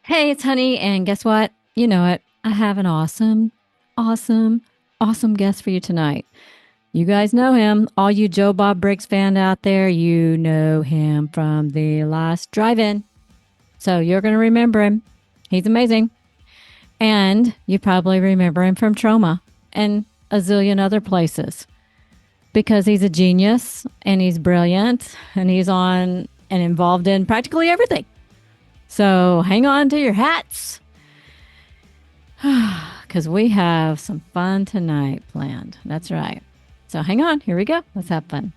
Hey, it's Honey, and guess what? You know it. I have an awesome, awesome guest for you tonight. You guys know him. All you Joe Bob Briggs fan out there, you know him from the last drive-in. So you're going to remember him. He's amazing. And you probably remember him from Troma and a zillion other places because he's a genius and he's brilliant and he's on and involved in practically everything. So hang on to your hats because we have some fun tonight planned. That's right. So hang on. Here we go. Let's have fun.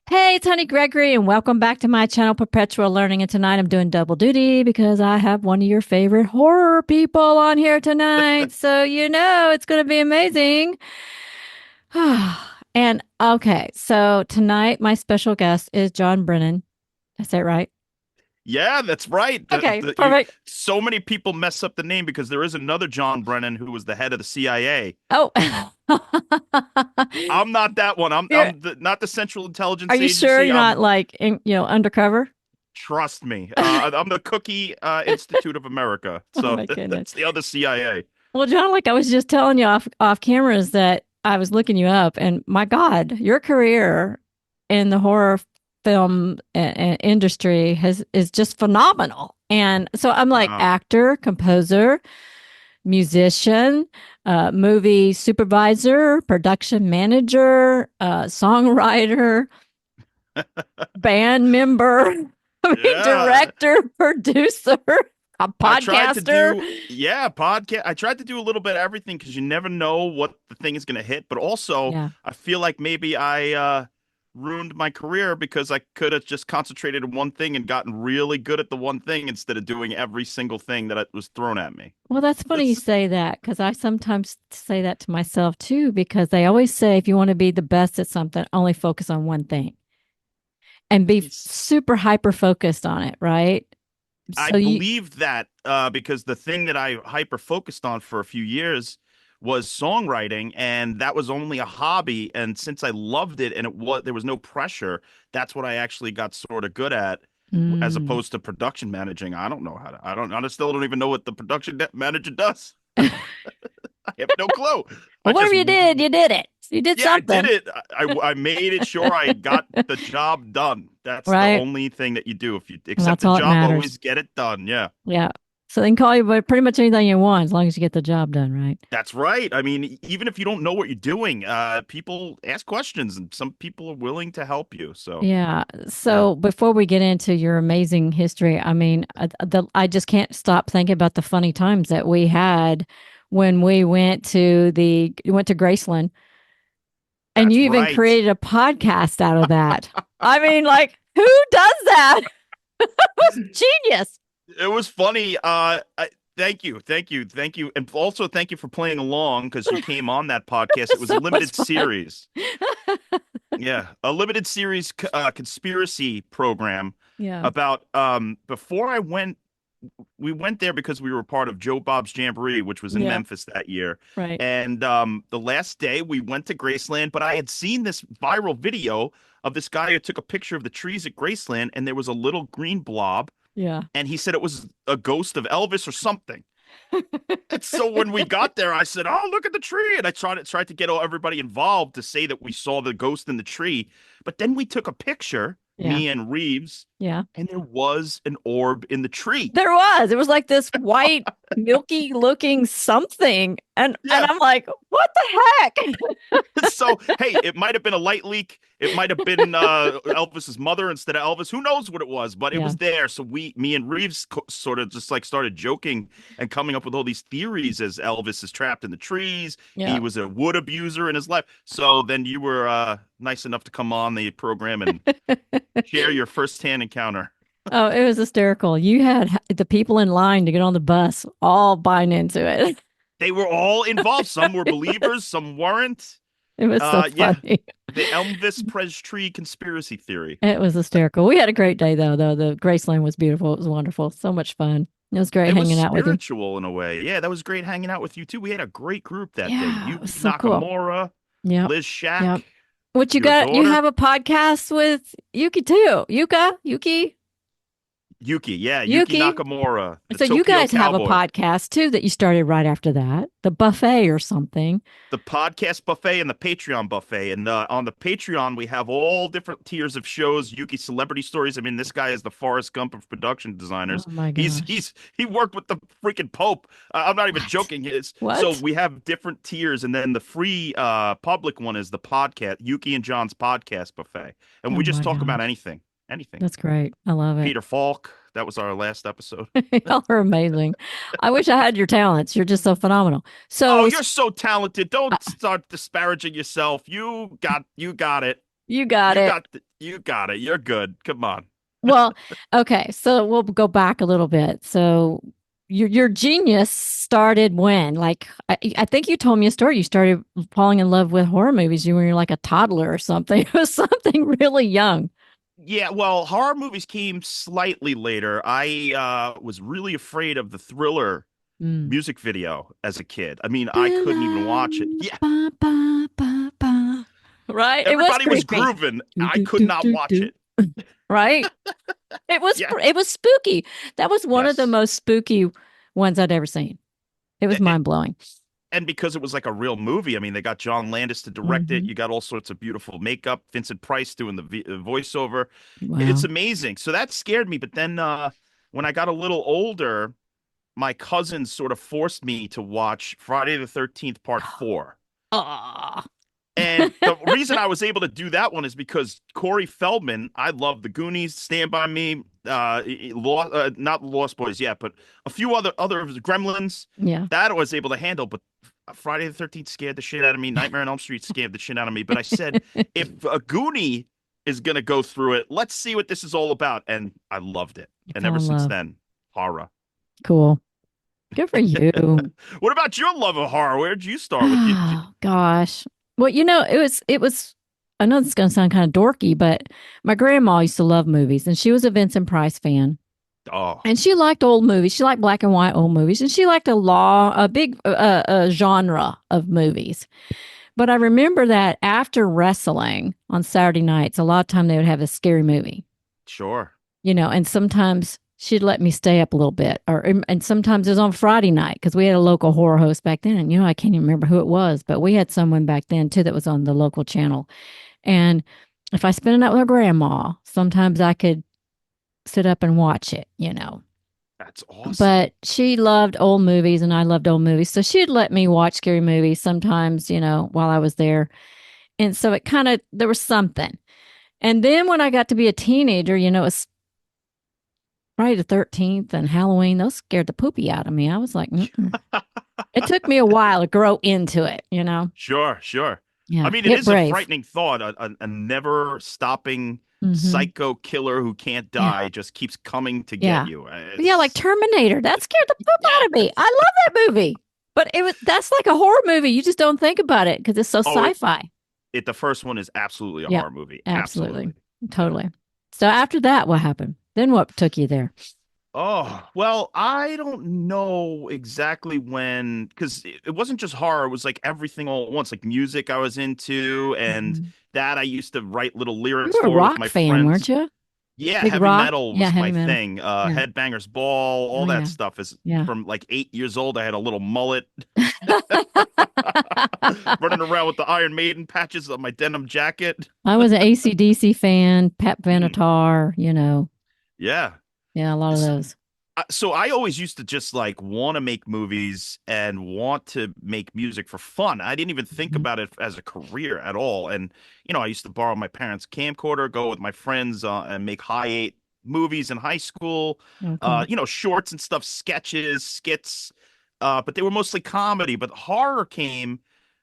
Hey, it's Honeygregory, and welcome back to my channel, Perpetual Learning. And tonight I'm doing double duty because I have one of your favorite horror people on here tonight. So you know it's going to be amazing. And okay, so tonight my special guest is John Brennan. Is that right? Yeah, that's right. Okay, perfect. So many people mess up the name because there is another John Brennan who was the head of the CIA. Oh, I'm not that one. I'm You're- I'm not the Central are Intelligence you sure Agency. you're not like undercover? Trust me. I'm the Cookie Institute of America. Oh So my goodness. that's the other CIA. Well, John, like I was just telling you off cameras that I was looking you up, and my God, your career in the horror film industry is just phenomenal. And so I'm like Wow. actor, composer, musician, movie supervisor, production manager, songwriter, band member, I mean, Yeah. director, producer, a I tried to podcaster. do, yeah, podcast. I tried to do a little bit of everything because you never know what the thing is going to hit. But also, Yeah. I feel like maybe I ruined my career because I could have just concentrated on one thing and gotten really good at the one thing instead of doing every single thing that was thrown at me. Well, that's funny you That's say that because I sometimes say that to myself too, because they always say if you want to be the best at something, only focus on one thing and be super hyper focused on it, right? I So you, believe that because the thing that I hyper focused on for a few years was songwriting, and that was only a hobby. And since I loved it, and there was no pressure, that's what I actually got sort of good at, as mm. opposed to production managing. I don't know how to. I still don't even know what the manager does. Well, I have no clue. I whatever just you did, you did it. You did Yeah, I did something, it. I made it sure I got the job done. That's the right? only thing that you do. If you And accept that's a all that job, matters. always get it done. Yeah. Yeah. So they can call you but pretty much anything you want as long as you get the job done, right? That's right. I mean, even if you don't know what you're doing, people ask questions, and some people are willing to help you. So, Yeah. yeah. So before we get into your amazing history, I mean, I just can't stop thinking about the funny times that we had when we went to Graceland, and That's you even right. created a podcast out of that. I mean, like, who does that? It was genius. It was funny. Thank you, thank you, thank you, and also thank you for playing along because you came on that podcast. It was a So much limited fun. series. Yeah, a limited series conspiracy program Yeah. about before I went we went there because we were part of Joe Bob's Jamboree, which was in Yeah. Memphis that year. Right. And the last day we went to Graceland, but I had seen this viral video of this guy who took a picture of the trees at Graceland, and there was a little green blob, Yeah. and he said it was a ghost of Elvis or something. And so when we got there, I said, "Oh, look at the tree!" And I tried to get everybody involved to say that we saw the ghost in the tree. But then we took a picture, Yeah. me and Reeves, Yeah. and there was an orb in the tree. There was. It was like this white, milky looking something. And Yeah. I'm like, what the heck? So, hey, it might have been a light leak. It might have been Elvis's mother instead of Elvis. Who knows what it was? But it Yeah. was there. So me and Reeves sort of just like started joking and coming up with all these theories as Elvis is trapped in the trees. Yeah. He was a wood abuser in his life. So then you were nice enough to come on the program and share your firsthand encounter. Oh, it was hysterical. You had the people in line to get on the bus all buying into it. They were all involved. Some were believers, some weren't. It was so Yeah, funny. the Elvis Pres tree conspiracy theory. It was hysterical. We had a great day though. The Graceland was beautiful. It was wonderful. So much fun. It was great It was hanging out with you. spiritual in a way. Yeah, that was great hanging out with you too. We had a great group that day. Yeah, it was Yuki so cool. Nakamura, Yep. Liz Yep. Shack, What you your got? You daughter. have a podcast with Yuki too. Yuki, yeah, Yuki Yuki. Nakamura, the So you Tokyo guys have a Cowboy. podcast too that you started right after that, the buffet or something. The podcast buffet and the Patreon buffet. And on the Patreon, we have all different tiers of shows. Yuki celebrity stories. I mean, this guy is the Forrest Gump of production Oh designers. my He's gosh. he worked with the freaking Pope. I'm not even What? joking. So What? we have different tiers, and then the free public one is the podcast Yuki and John's podcast buffet, and Oh we just my talk about gosh. anything, anything. That's great. I love it. Peter Falk. That was our last episode. Y'all are amazing. I wish I had your talents. You're just so phenomenal. Oh, So you're so talented. uh, Don't start disparaging yourself. You got it. you got it. You got it. You're good. Come on. Well, okay. So we'll go back a little bit. So your genius started when? Like I think you told me a story. You started falling in love with horror movies. You were like a toddler or something. It was something really young. Yeah, well, horror movies came slightly later. I was really afraid of the Thriller Mm. music video as a kid. I mean, I couldn't even watch it. Ba, Yeah, ba, ba, ba. Right? It was everybody was creepy. grooving. Do, I do, could do, not do, watch do. it. Right? Yeah. It was spooky. That was one of the Yes. most spooky ones I'd ever seen. It was mind blowing. And because it was like a real movie, I mean, they got John Landis to direct it. Hmm. You got all sorts of beautiful makeup. Vincent Price doing the voiceover. It's Wow. amazing. So that scared me. But then when I got a little older, my cousins sort of forced me to watch Friday the 13th Part 4. Ah. And the reason I was able to do that one is because Corey Feldman, I love The Goonies, Stand By Me, not Lost Boys yet, but a few other Gremlins Yeah. that I was able to handle. But Friday the 13th scared the shit out of me. Nightmare on Elm Street scared the shit out of me. But I said, if a Goonie is going to go through it, let's see what this is all about. And I loved it. You And fell ever in since love. then, horror. Cool. Good for you. What about your love of horror? Where'd you start with? Oh gosh. Well, it was I know this is gonna sound kind of dorky, but my grandma used to love movies and she was a Vincent Price fan. Oh, And she liked old movies. She liked black and white old movies. And she liked a big genre of movies. But I remember that after wrestling on Saturday nights, a lot of time they would have a scary movie, sure. and sometimes she'd let me stay up a little bit, and sometimes it was on Friday night because we had a local horror host back then. And I can't even remember who it was, but we had someone back then too that was on the local channel. And if I spent a night with her grandma, sometimes I could sit up and watch it. That's awesome. But she loved old movies and I loved old movies. So she'd let me watch scary movies sometimes, while I was there. And so there was something. And then when I got to be a teenager, it was Friday the 13th and Halloween. Those scared the poopy out of me. I was like, mm-mm. It took me a while to grow into it. Sure, sure. I Yeah. mean, it Get is a brave. frightening thought. A never stopping Hmm. psycho killer who can't Yeah. die just keeps coming to get Yeah. you. Yeah. Like Terminator. That scared the poop out of me. I love that movie. But that's like a horror movie. You just don't think about it because it's so Oh, sci-fi. the first one is absolutely a Yeah. horror movie. Absolutely. Yeah. Totally. So after that, what happened? Then what took you there? Oh, well, I don't know exactly when, because it wasn't just horror. It was like everything all at once, like music I was into, and Mhm. that I used to write little You lyrics were a for with rock my fan, weren't friends. you? Yeah, Big heavy rock? metal Yeah, was heavy my metal. thing. Yeah. Headbangers Ball, Oh, all that yeah. stuff is Yeah. from like 8 years old. I had a little mullet running around with the Iron Maiden patches on my denim jacket. I was an AC/DC fan, Pep Mm, Benatar. yeah. Yeah, a lot of those. So I always used to just like want to make movies and want to make music for fun. I didn't even think Mhm. about it as a career at all. And I used to borrow my parents' camcorder, go with my friends and make high eight movies in high school. Oh, cool. Shorts and stuff, sketches, skits. But they were mostly comedy. But horror came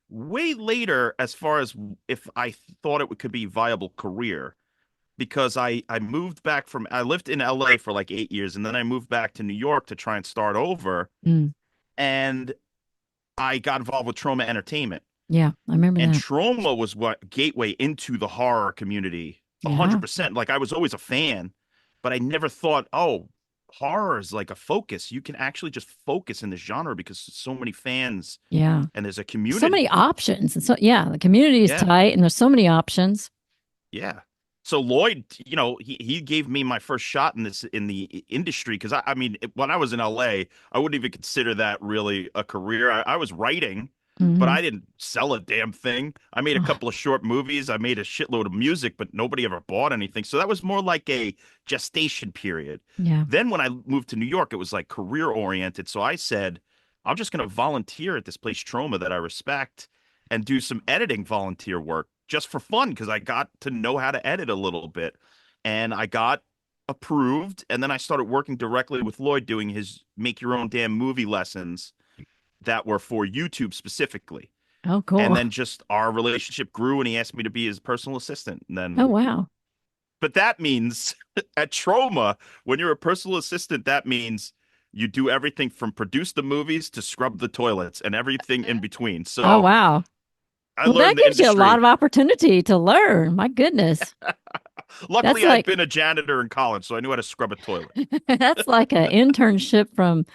way later as far as if I thought it could be a viable career because I moved back I lived in LA for like 8 years and then I moved back to New York to try and start over Mm. and I got involved with Troma Entertainment Yeah, I remember and that. Troma was what gateway into the horror community Yeah. 100%. Like I was always a fan, but I never thought, oh, horror is like a focus. You can actually just focus in this genre because so many fans Yeah. and there's a So many community. options. And so, yeah, the community is Yeah. tight and there's so many options. Yeah. So Lloyd, he gave me my first shot in this in the industry because I mean when I was in LA, I wouldn't even consider that really a career. I was writing, but Hmm. I didn't sell a damn thing. I made a couple of short movies. I made a shitload of music, but nobody ever bought anything. So that was more like a gestation period. Yeah. Then when I moved to New York, it was like career oriented. So I said, I'm just going to volunteer at this place, Troma, that I respect, and do some editing volunteer work just for fun because I got to know how to edit a little bit. And I got approved. And then I started working directly with Lloyd doing his make your own damn movie lessons that were for YouTube specifically. Oh, And cool. then just our relationship grew and he asked me to be his personal assistant. And Oh, then, wow. but that means at Troma, when you're a personal assistant, that means you do everything from produce the movies to scrub the toilets and everything in between. Oh, So wow. I Well, that learned the gives you a lot industry. of opportunity to learn. My goodness. That's Luckily, I'd like been a janitor in college, so I knew how to scrub a toilet. that's like an internship from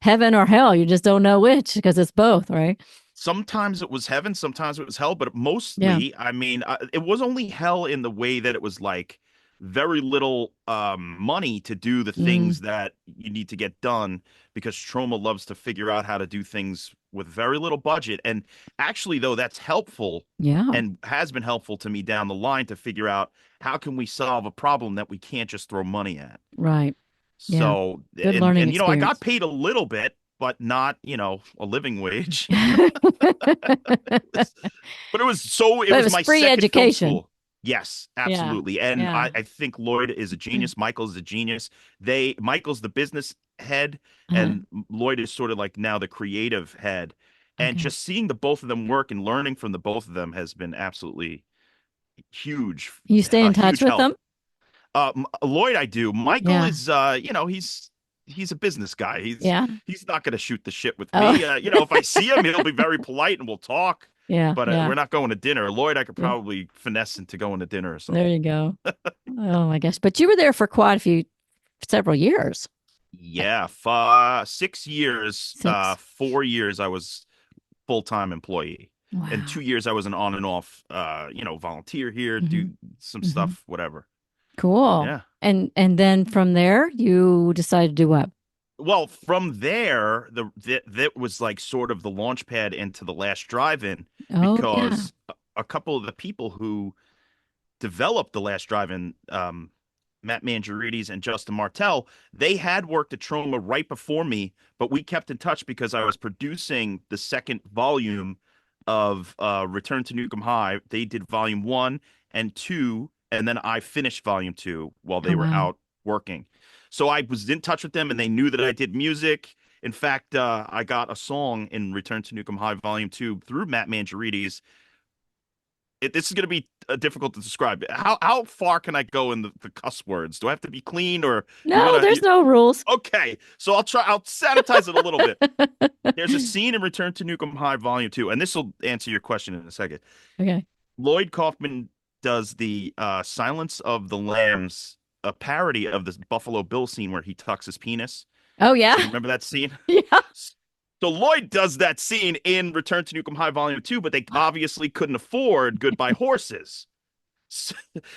heaven or hell. You just don't know which because it's both, right? Sometimes it was heaven, sometimes it was hell, but Yeah. mostly, I mean, it was only hell in the way that it was like very little money to do the Mm, things that you need to get done because Troma loves to figure out how to do things with very little budget. And actually, though, that's helpful yeah. and has been helpful to me down the line to figure out how can we solve a problem that we can't just throw money at. Right. Yeah. So, Good learning and I got experience. paid a little bit, but not, a living wage. But But it it was was my free second film education. school. Yes, Yeah. absolutely. And Yeah. I think Lloyd is a genius. Michael's a genius. Michael's the business head, Uh, and Lloyd is sort of like now the creative head. And okay. just seeing the both of them work and learning from the both of them has been absolutely huge, You stay a in touch huge with help. them? Lloyd, I do. Michael Yeah. is, he's a business guy. Yeah. He's not going to shoot the shit with Oh, me. If I see him, he'll be very polite and we'll talk. yeah. But Yeah. we're not going to dinner. Lloyd, I could Yeah. probably finesse into going to dinner or There something. you go. Oh my gosh. But you were there for quite a several years. Yeah, 6 years. Six. 4 years I was full-time employee, and Wow. 2 years I was an on and off, volunteer here, Hmm. do some Hmm. stuff, whatever. Cool. Yeah. And then from there, you decided to do what? Well, from there, that was like sort of the launch pad into the last drive-in Oh, yeah. because a couple of the people who developed the last drive-in, Matt Mangiarides and Justin Martell, they had worked at Troma right before me, but we kept in touch because I was producing the second volume of Return to Newcomb High. They did volume 1 and 2, and then I finished volume 2 while Oh, they were wow. out working. So I was in touch with them, and they knew that I did music. In fact, I got a song in Return to Newcomb High Volume 2 through Matt Mangiarides. This is going to be difficult to describe. How far can I go in the cuss words? Do I have to be clean, or you No, want there's to? no rules. Okay, so I'll try. I'll sanitize it a little bit. There's a scene in Return to Newcomb High Volume 2, and this will answer your question in a second. Okay. Lloyd Kaufman does the Silence of the Lambs, a parody of the Buffalo Bill scene where he tucks his penis. Oh, yeah. Do you remember that scene? Yeah. So Lloyd does that scene in Return to Newcomb High Volume 2, but they obviously couldn't afford Goodbye Horses. So,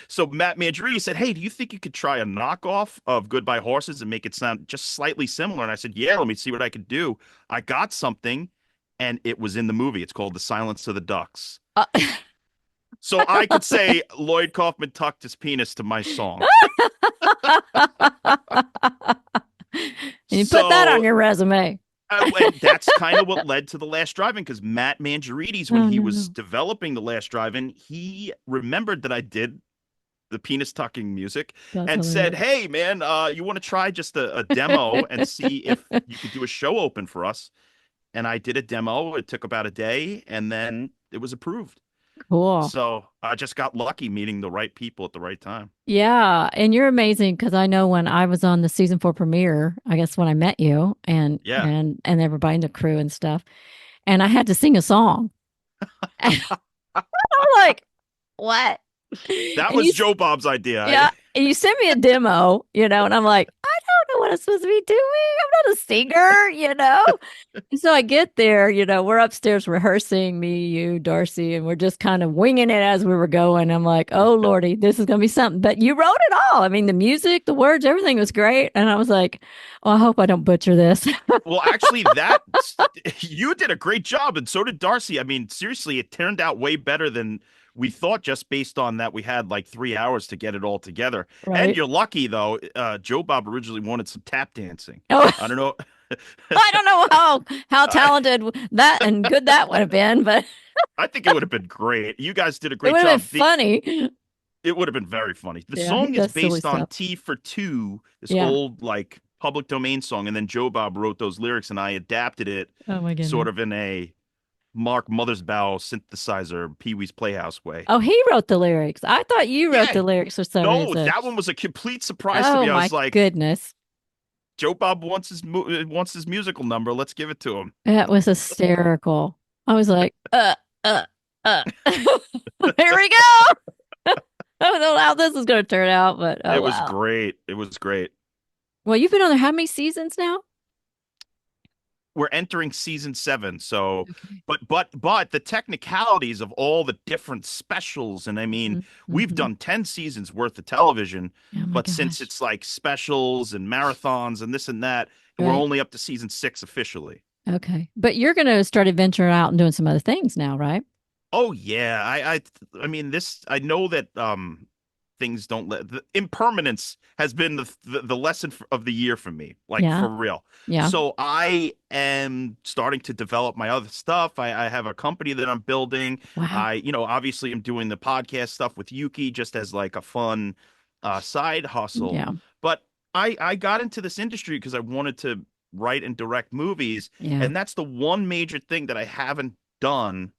so Matt Mandry said, "Hey, do you think you could try a knockoff of Goodbye Horses and make it sound just slightly similar?" And I said, "Yeah, let me see what I could do." I got something, and it was in the movie. It's called The Silence of the Ducks. Uh, So I could say Lloyd Kaufman tucked his penis to my song. you put that on So your resume. and that's kind of what led to The Last Drive-In because Matt Mangiarides, when Oh, he was no. developing The Last Drive-In, he remembered that I did the penis tucking music That's and said, hilarious. "Hey, man, you want to try just a demo and see if you could do a show open for us?" And I did a demo. It took about a day, and then it was approved. Cool. So I just got lucky meeting the right people at the right time. Yeah, and you're amazing because I know when I was on the season 4 premiere, I guess when I met you and Yeah, and everybody in the crew and stuff, and I had to sing a song. And I'm like, what? that And was Joe Bob's idea. yeah, and you sent me a demo, and I'm like, I don't know what I'm supposed to be doing. I'm not a singer, So I get there, we're upstairs rehearsing, me, you, Darcy, and we're just kind of winging it as we were going. I'm like, oh, Lordy, this is going to be something. But you wrote it all. I mean, the music, the words, everything was great. And I was like, oh, I hope I don't butcher this. Well, actually, that you did a great job, and so did Darcy. I mean, seriously, it turned out way better than we thought, just based on that we had like 3 hours to get it all together. And Right. you're lucky, though. Joe Bob originally wanted some tap dancing. Oh, I don't know. I don't know how I, talented that and good that would have been, but I think it would have been great. You guys did a it great would have been job. funny. It would have been very funny. The Yeah, he song is does silly based on stuff. T for Two, this Yeah. old like public domain song, and then Joe Bob wrote those lyrics, and I adapted it Oh my sort goodness. of in a Mark Mothersbaugh synthesizer, Pee Wee's Playhouse way. Oh, he wrote the lyrics. I thought you wrote Yeah, the lyrics for some no, reason. that one was a complete surprise to Oh me. I my was like, goodness. Joe Bob wants his musical number. Let's give it to him. That was hysterical. I was like, uh. Here we go. I don't know how this is going to turn out, but oh It was wow. great. It was great. Well, you've been on there how many seasons now? We're entering season 7, so Okay. but the technicalities of all the different specials, and I mean, we've Mm-hmm. done 10 seasons worth of television, Oh my but since gosh. it's like specials and marathons and this and that, we're Right. only up to season 6 officially. Okay. But you're going to start adventuring out and doing some other things now, right? Oh yeah, I mean, this, I know that things don't let the impermanence has been the lesson of the year for me, like Yeah. for real. Yeah. So I am starting to develop my other stuff. I have a company that I'm building. Wow. Obviously I'm doing the podcast stuff with Yuki just as like a fun side hustle. Yeah. But I got into this industry because I wanted to write and direct movies, Yeah. and that's the one major thing that I haven't done.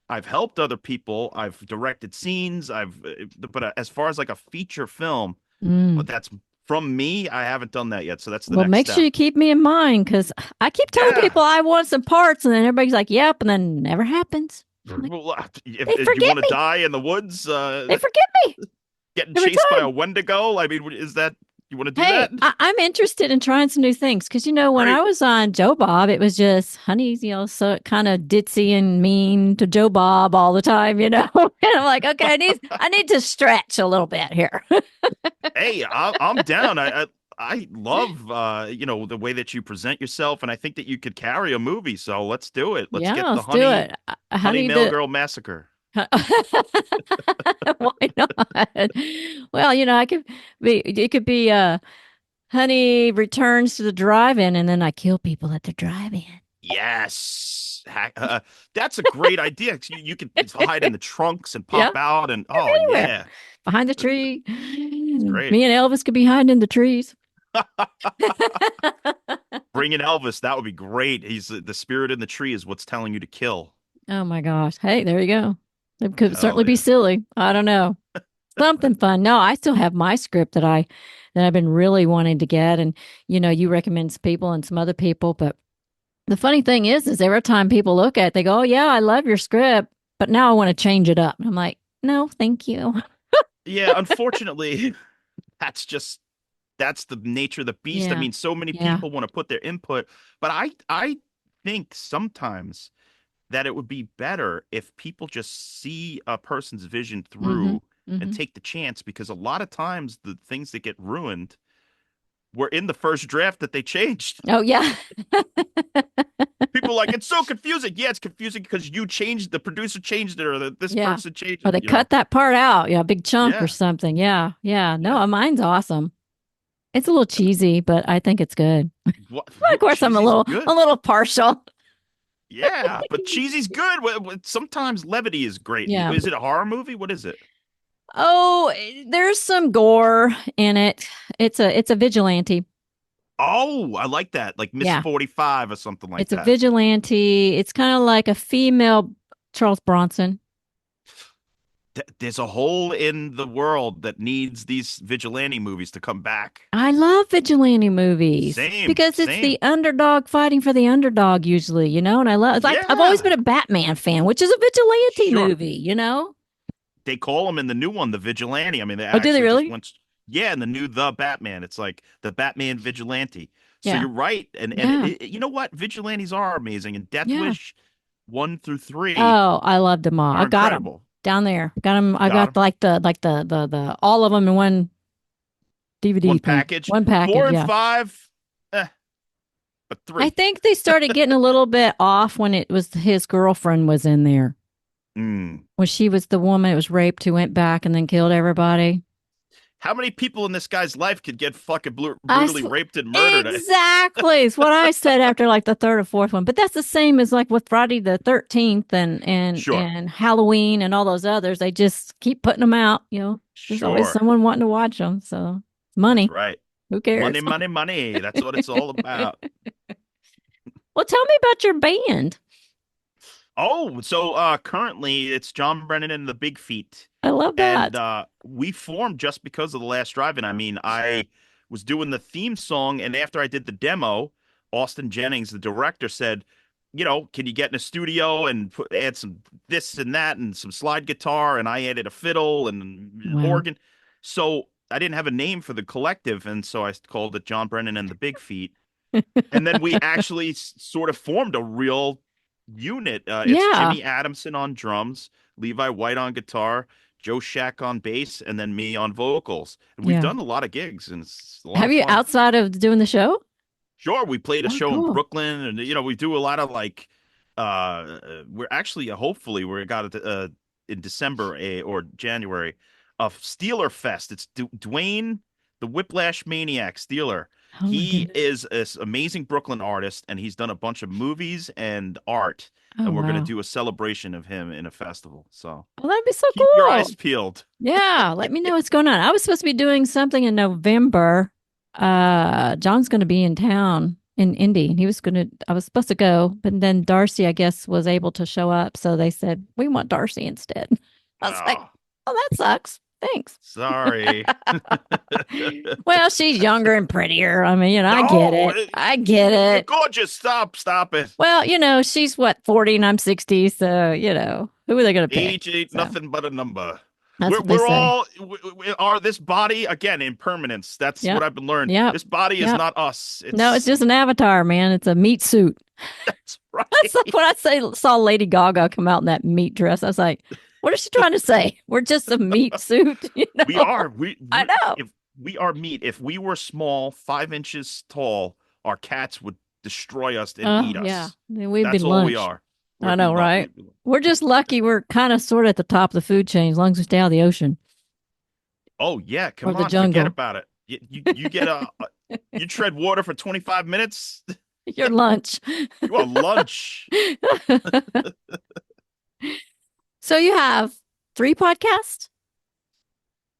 I've helped other people. I've directed scenes. But as far as like a feature film, Mm. but that's from me, I haven't done that yet. So that's the Well, next make sure step. you keep me in mind because I keep telling Yeah. people I want some parts, and then everybody's like, "Yep," and then never happens. I'm like, Well, they if you forget want to me. die in the woods, They forget me getting every chased by a time. Wendigo, I mean, is that, you want to do Hey, that? I'm interested in trying some new things because when Great. I was on Joe Bob, it was just honey, so kind of ditzy and mean to Joe Bob all the time, and I'm like, okay, I need to stretch a little bit here. Hey, I'm down. I love the way that you present yourself, and I think that you could carry a movie. So let's do it. Let's Yeah, get the let's do it, honey honey. male girl massacre. Why not? Well, I could be. It could be. Honey returns to the drive-in, and then I kill people at the drive-in. Yes. That's a great idea. You could hide in the trunks and Yeah, pop out, and oh anywhere yeah, behind the tree. it's great. Me and Elvis could be hiding in the trees. Bring in Elvis. That would be great. He's the spirit in the tree is what's telling you to kill. Oh my gosh! Hey, there you go. It could certainly Hell be yeah. silly. I don't know. Something fun. No, I still have my script that I've been really wanting to get, and you recommend some people and some other people, but the funny thing is every time people look at it, they go, "Oh yeah, I love your script, but now I want to change it up." And I'm like, "No, thank you." Yeah, unfortunately, that's the nature of the beast. I Yeah, mean, so many yeah. people want to put their input, but I think sometimes that it would be better if people just see a person's vision Mm-hmm. through and Mm-hmm. take the chance, because a lot of times the things that get ruined were in the first draft that they changed. Oh yeah. People are like, it's so confusing. Yeah, it's confusing because the producer changed it, or this Yeah. person changed Or it, they cut that part out, a big chunk or Yeah, something. Yeah, yeah. yeah. No, mine's awesome. It's a little cheesy, but I think it's good. What, But of course, I'm a cheesy's little good. a little partial. Yeah, but cheesy's good. Sometimes levity is great. Yeah. Is it a horror movie? What is it? Oh, there's some gore in it. It's a vigilante. Oh, I like that. Like Miss Yeah. 45 or something like It's a that. vigilante. It's kind of like a female Charles Bronson. There's a hole in the world that needs these vigilante movies to come back. I love vigilante movies Same, because it's same. the underdog fighting for the underdog usually, and I love it's like I've always Yeah, been a Batman fan, which is a vigilante sure. movie. They call him in the new one the vigilante. I mean, they Oh, do they actually just really? went. Yeah, and the new The Batman. It's like the Batman Vigilante. So Yeah. you're right, and Yeah. you know what? Vigilantes are amazing, and Death Yeah. Wish 1 through 3 Oh, I loved them all. are I got them incredible. down there. Got them. I Got got them. the all of them in one DVD One thing, package. one Four package. and Yeah. five, eh, but I three. think they started getting a little bit off when it was his girlfriend was in there. Mm. When she was the woman that was raped who went back and then killed everybody. How many people in this guy's life could get fucking I brutally sw- raped and murdered? exactly is what I said after like the third or fourth one. But that's the same as like with Friday the 13th Sure, and Halloween and all those others. They just keep putting them out. There's always sure. someone wanting to watch them. So That's money. right. Who Money, cares? money, money. That's what it's all about. Well, tell me about your band. Oh, so currently it's John Brennan and the Big Feet. I love And that. we formed just because of The Last Drive-In. I mean, I was doing the theme song, and after I did the demo, Austin Jennings, the director, said, can you get in a studio and add some this and that and some slide guitar? And I added a fiddle and Wow. organ. So I didn't have a name for the collective, and so I called it John Brennan and the Big Feet. And then we actually sort of formed a real unit. It's Yeah. Jimmy Adamson on drums, Levi White on guitar, Joe Shack on bass, and then me on vocals. And we've Yeah. done a lot of gigs, and it's a lot Have of you fun. outside of doing the show? Sure, we played a Oh, show in cool. Brooklyn, and we do a lot of like. We're actually hopefully we got it in December or January of Steeler Fest. It's Dwayne, the Whiplash Maniac Steeler. Oh my He goodness. is this amazing Brooklyn artist, and he's done a bunch of movies and art. Oh And we're gonna wow. do a celebration of him in a festival. So Oh, that'd be so keep your cool. eyes peeled. Yeah, let me know what's going on. I was supposed to be doing something in November. John's going to be in town in Indy, and I was supposed to go, but then Darcy, I guess, was able to show up, so they said we want Darcy instead. I was like, Oh, oh, that sucks. Thanks. sorry. Well, she's younger and prettier. I mean, I get No, it. I get you're it. gorgeous. Stop it. Well, she's what 40 and I'm 60, so who are they going to pick? Age ain't So nothing but a number. that's We're what they we're say. all we are this body again impermanence. That's what Yep. I've been learned. Yep. This body is Yep. not us. No, it's It's just an avatar, man. It's a meat suit. that's right. That's like when saw Lady Gaga come out in that meat dress. I was like, what is she trying to say? We're just a meat suit, We are I know. if we are meat. If we were small, 5 inches tall, our cats would destroy us and Oh, eat yeah. us. Then we'd be That's all we lunch. are. I We'd be know, right? we'd be We're just lucky we're kind of sort of at the top of the food chain as long as we stay out of the ocean Oh yeah, or come the on, forget jungle. about it. You get you tread water for 25 minutes. Your lunch. You want lunch. So you have 3 podcasts?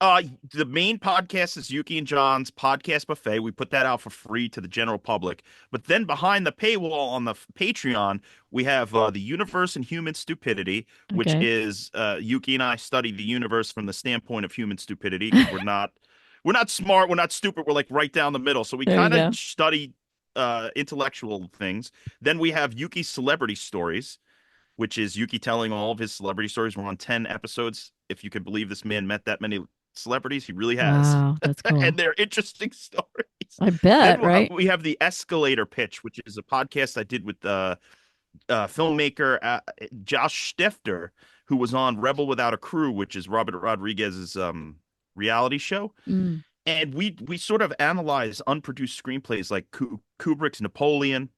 The main podcast is Yuki and John's Podcast Buffet. We put that out for free to the general public. But then behind the paywall on the Patreon, we have the Universe and Human Stupidity, which Okay. is Yuki and I study the universe from the standpoint of human stupidity because we're not smart, we're not stupid, we're like right down the middle. So we There you kind of go. study intellectual things. Then we have Yuki's Celebrity Stories, which is Yuki telling all of his celebrity stories. We're on 10 episodes. If you could believe this man met that many celebrities, he really has. Wow, that's And cool. they're interesting stories. I Then bet, right? we have the Escalator Pitch, which is a podcast I did with filmmaker Josh Stifter, who was on Rebel Without a Crew, which is Robert Rodriguez's reality show. Mm. And we sort of analyze unproduced screenplays like Kubrick's Napoleon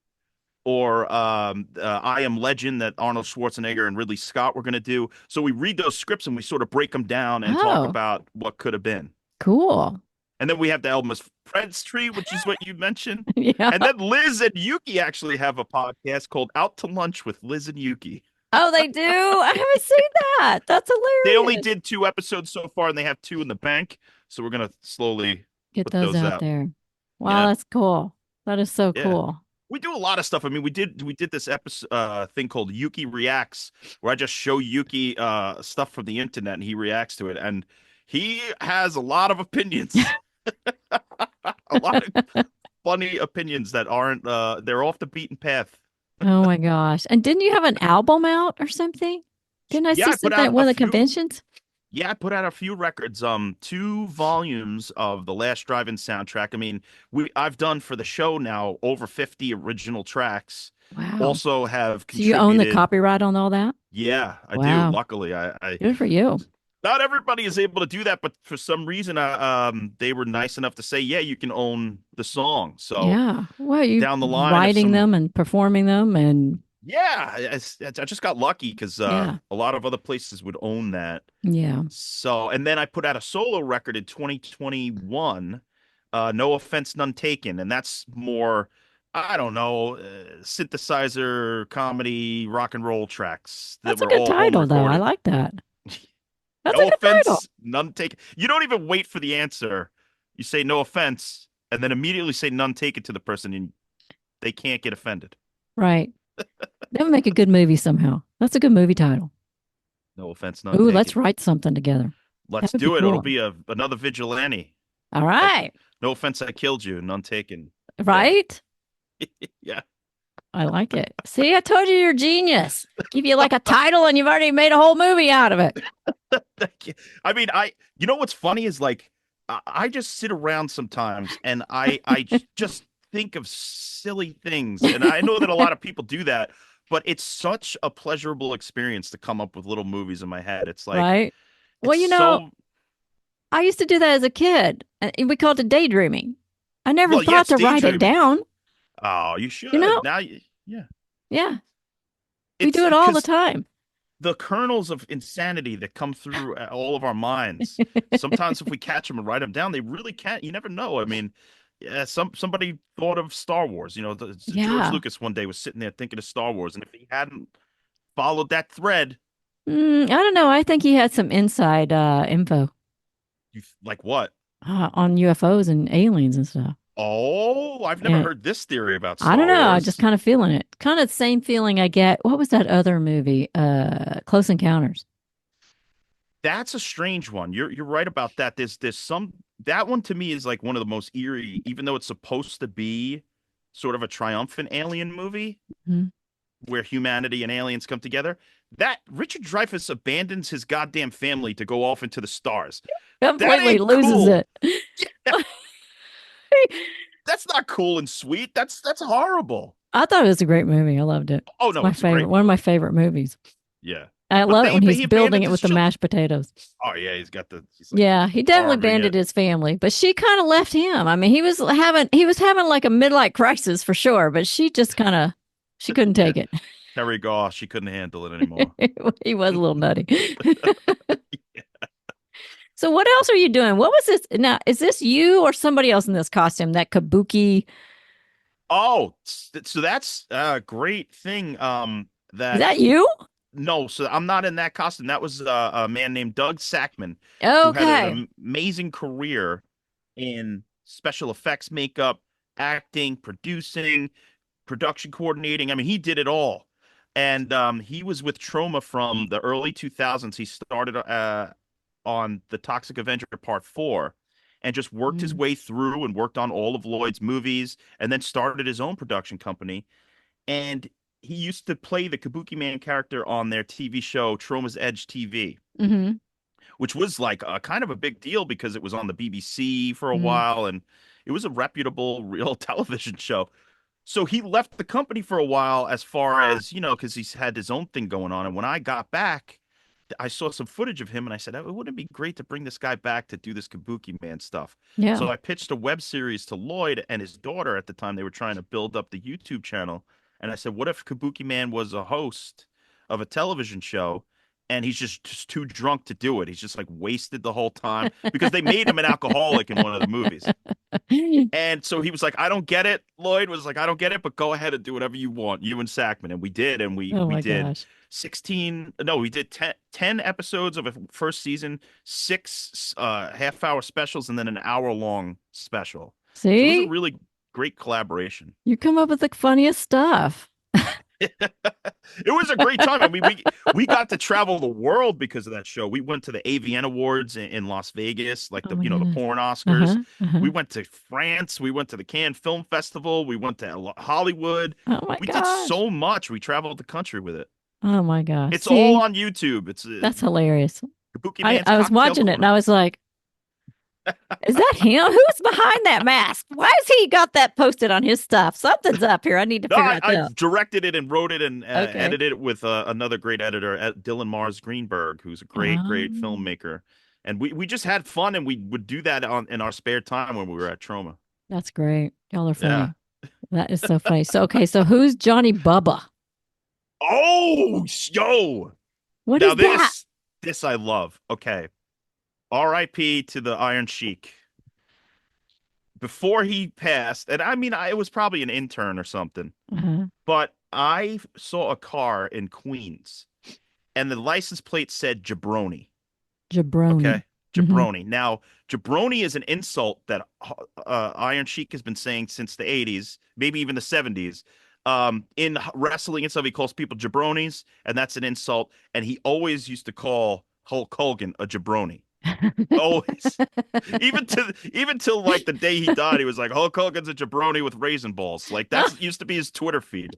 or I Am Legend that Arnold Schwarzenegger and Ridley Scott were going to do. So we read those scripts and we sort of break them down and talk Oh, about what could have been. cool. And then we have the Elvis Friends tree, which is what you mentioned. Yeah. And then Liz and Yuki actually have a podcast called Out to Lunch with Liz and Yuki. Oh, they do? I haven't seen that. That's They only hilarious. did 2 episodes so far, and they have 2 in the bank. So we're gonna slowly Get put those those out out. there. Wow, Yeah, that's cool. That is so yeah. cool. We do a lot of stuff. I mean, we did this episode thing called Yuki Reacts, where I just show Yuki stuff from the internet, and he reacts to it, and he has a lot of opinions, a lot of funny opinions that aren't they're off the beaten path. Oh my gosh. And didn't you have an album out or something? Didn't I Yeah, see I put something out at a one of the few. conventions? Yeah, I put out a few records, 2 volumes of the Last Drive-In soundtrack. I mean, I've done for the show now over 50 original tracks. Wow. Also have So you own the contributed. copyright on all that? Yeah, I do. Wow. Luckily, I Good for you. not everybody is able to do that, but for some reason, they were nice enough to say, yeah, you can own the song. So Yeah. Well, you down the line, if writing some them and performing them and yeah, I just got lucky because yeah. a lot of other places would own that. Yeah. So, and then I put out a solo record in 2021, No Offense, None Taken, and that's more, I don't know, synthesizer, comedy, rock and roll tracks that That's a were good all home title though. I recorded. like that. That's a No good title. offense, none taken. You don't even wait for the answer. You say no offense, and then immediately say none taken to the person, and they can't get offended. Right. That would make a good movie somehow. That's a good movie title. No offense, none Ooh, let's taken. write something together. That Let's would be do it. It'll cool. be another vigilante. All Like, right. no offense, I killed you, none taken. Yeah. Right? Yeah. I like it. See, I told you you're a genius. Give you like a title and you've already made a whole movie out of it. Thank you. I mean, you know what's funny is like, I just sit around sometimes and just think of silly things. And I know that a lot of people do that, but it's such a pleasurable experience to come up with little movies in my head. It's like, Right? Well, it's you know, so, I used to do that as a kid. We called it daydreaming. I never well, thought yes, to write it daydreaming. down. Oh, you You should. know? Now, yeah. Yeah. We It's do it all the because time. the kernels of insanity that come through all of our minds. Sometimes if we catch them and write them down, they really can't. You never know. I mean, yeah, somebody thought of Star Wars. You know, George Yeah. Lucas one day was sitting there thinking of Star Wars, and if he hadn't followed that thread, I don't know. I think he had some inside info you like what? on UFOs and aliens and stuff. Oh, I've never Yeah. heard this theory about I don't Star know. I just Wars. kind of feeling it. Kind of the same feeling I get. What was that other movie? Close Encounters. That's a strange one. You're right about that. There's some that one to me is like one of the most eerie, even though it's supposed to be sort of a triumphant alien movie Mhm. where humanity and aliens come together. That Richard Dreyfuss abandons his goddamn family to go off into the stars. That Completely ain't loses cool. it. That's not cool and sweet. That's horrible. I thought it was a great movie. I loved it. Oh It's no, my it's a favorite. great One of my movie. favorite movies. Yeah. I But love it when he's he building abandoned it his with the children. mashed potatoes. Oh yeah, he's like Yeah, he definitely carving abandoned it. his family, but she kind of left him. I mean, he was having like a midlife crisis for sure, but she just kind of she couldn't Yeah. take it. Terry Goss, she couldn't handle it anymore. He was a little nutty. So what else are you doing? What was this? Now, is this you or somebody else in this costume? That kabuki? Oh, so that's a great thing. Is That that you? no, so I'm not in that costume. That was a man named Doug Sackman, who had an Okay. amazing career in special effects, makeup, acting, producing, production coordinating. I mean, he did it all. And he was with Troma from the early 2000s. He started on The Toxic Avenger Part 4 and just worked his Mm, way through and worked on all of Lloyd's movies and then started his own production company. And he used to play the Kabuki Man character on their TV show Troma's Edge TV, mm-hmm. which was like a kind of a big deal because it was on the BBC for a Mm. while and it was a reputable real television show. So he left the company for a while as far as, you know, because he's had his own thing going on. And when I got back, I saw some footage of him and I said, oh, wouldn't it be great to bring this guy back to do this Kabuki Man stuff? Yeah. So I pitched a web series to Lloyd and his daughter at the time. They were trying to build up the YouTube channel. And I said, what if Kabuki Man was a host of a television show and he's just too drunk to do it? He's just like wasted the whole time because they made him an alcoholic in one of the movies. And so he was like, I don't get it. Lloyd was like, I don't get it, but go ahead and do whatever you want, you and Sackman. And we did. And Oh we my did gosh. 16, no, we did 10 episodes of a first season, 6 half-hour specials, and then an hour-long special. So it was a See, really great collaboration. you come up with the funniest stuff. It was a great time. I mean, we got to travel the world because of that show. We went to the AVN Awards in Las Vegas, like Oh the my the goodness. porn Uh Oscars. huh. Uh huh. We went to France. We went to the Cannes Film Festival. We went to Hollywood. Oh my We did gosh. so much. We traveled the country with it. Oh my gosh. It's all See, on YouTube. It's that's hilarious. Kabuki I, Man's I was cocktail watching it and corner. I was like, is that him? Who's behind that mask? Why has he got that posted on his stuff? Something's up here. I need to No, figure out I that. directed it and wrote it and Okay. edited it with another great editor, Dylan Mars Greenberg, who's a great Um, filmmaker. And we just had fun, and we would do that on in our spare time when we were at Troma. that's great. Y'all are Yeah. funny. That is so funny. So, okay. So who's Johnny Bubba? Oh, yo. What Now is that? this I love. Okay. R.I.P. to the Iron Sheik. Before he passed, and I mean, it was probably an intern or something, Uh-huh. but I saw a car in Queens, and the license plate said Jabroni. Jabroni. Okay. Hmm. Jabroni. Now, jabroni is an insult that Iron Sheik has been saying since the 80s, maybe even the 70s. In wrestling and stuff, he calls people jabronis, and that's an insult. And he always used to call Hulk Hogan a jabroni. Always. Even till like the day he died, he was like, Hulk Hogan's a jabroni with raisin balls. Like that's used to be his Twitter feed.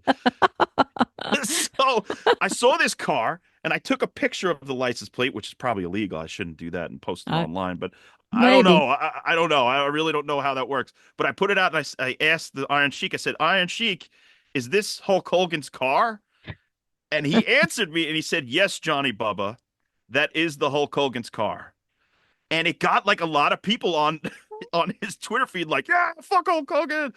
So I saw this car and I took a picture of the license plate, which is probably illegal. I shouldn't do that and post it I, online, but I don't maybe. know. I don't know. I really don't know how that works. But I put it out and I asked the Iron Sheik, I said, Iron Sheik, is this Hulk Hogan's car? And he answered me and he said, Yes, Johnny Bubba, that is the Hulk Hogan's car. And it got like a lot of people on on his Twitter feed, like, yeah, fuck Hulk Hogan.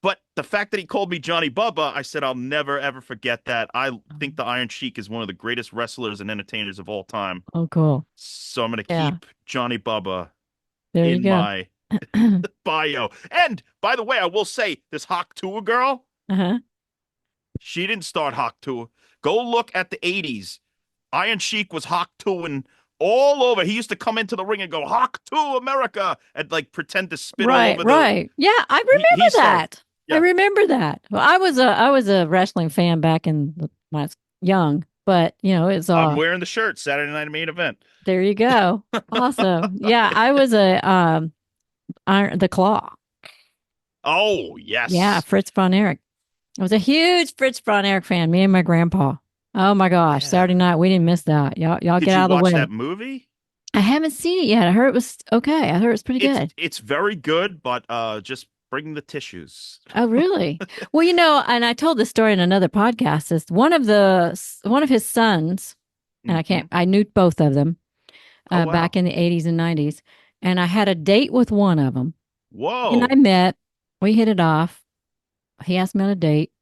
But the fact that he called me Johnny Bubba, I said I'll never ever forget that. I think the Iron Sheik is one of the greatest wrestlers and entertainers of all time. Oh, cool. So I'm gonna Yeah. keep Johnny Bubba There you in go. my bio. And by the way, I will say this Hawk Tuah girl, Uh-huh. she didn't start Hawk Tuah. Go look at the 80s. Iron Sheik was Hawk Tuah all over. He used to come into the ring and go Hawk to America and like pretend to spit all Right, over the. right. Yeah, I He remember started. that. I Yeah, remember that. Well, I was a wrestling fan back when I was young, but it's I'm wearing the shirt Saturday Night Main Event. there you go. Awesome. Yeah, I was a the Claw. Oh Yeah, yes, Fritz von Erich. I was a huge Fritz von Erich fan, me and my grandpa. Oh my gosh, yeah. Saturday night we didn't miss that. Y'all Did get you out of the watch way. that movie? I haven't seen it yet. I heard it was okay. I heard it was pretty It's good. it's very good, but just bring the tissues. Oh, really? Well, and I told this story in another podcast. Is one of his sons, and Hmm. I knew both of them Oh back wow. in the 80s and 90s, and I had a date with one of them. He and I Whoa. met. We hit it off. He asked me on a date,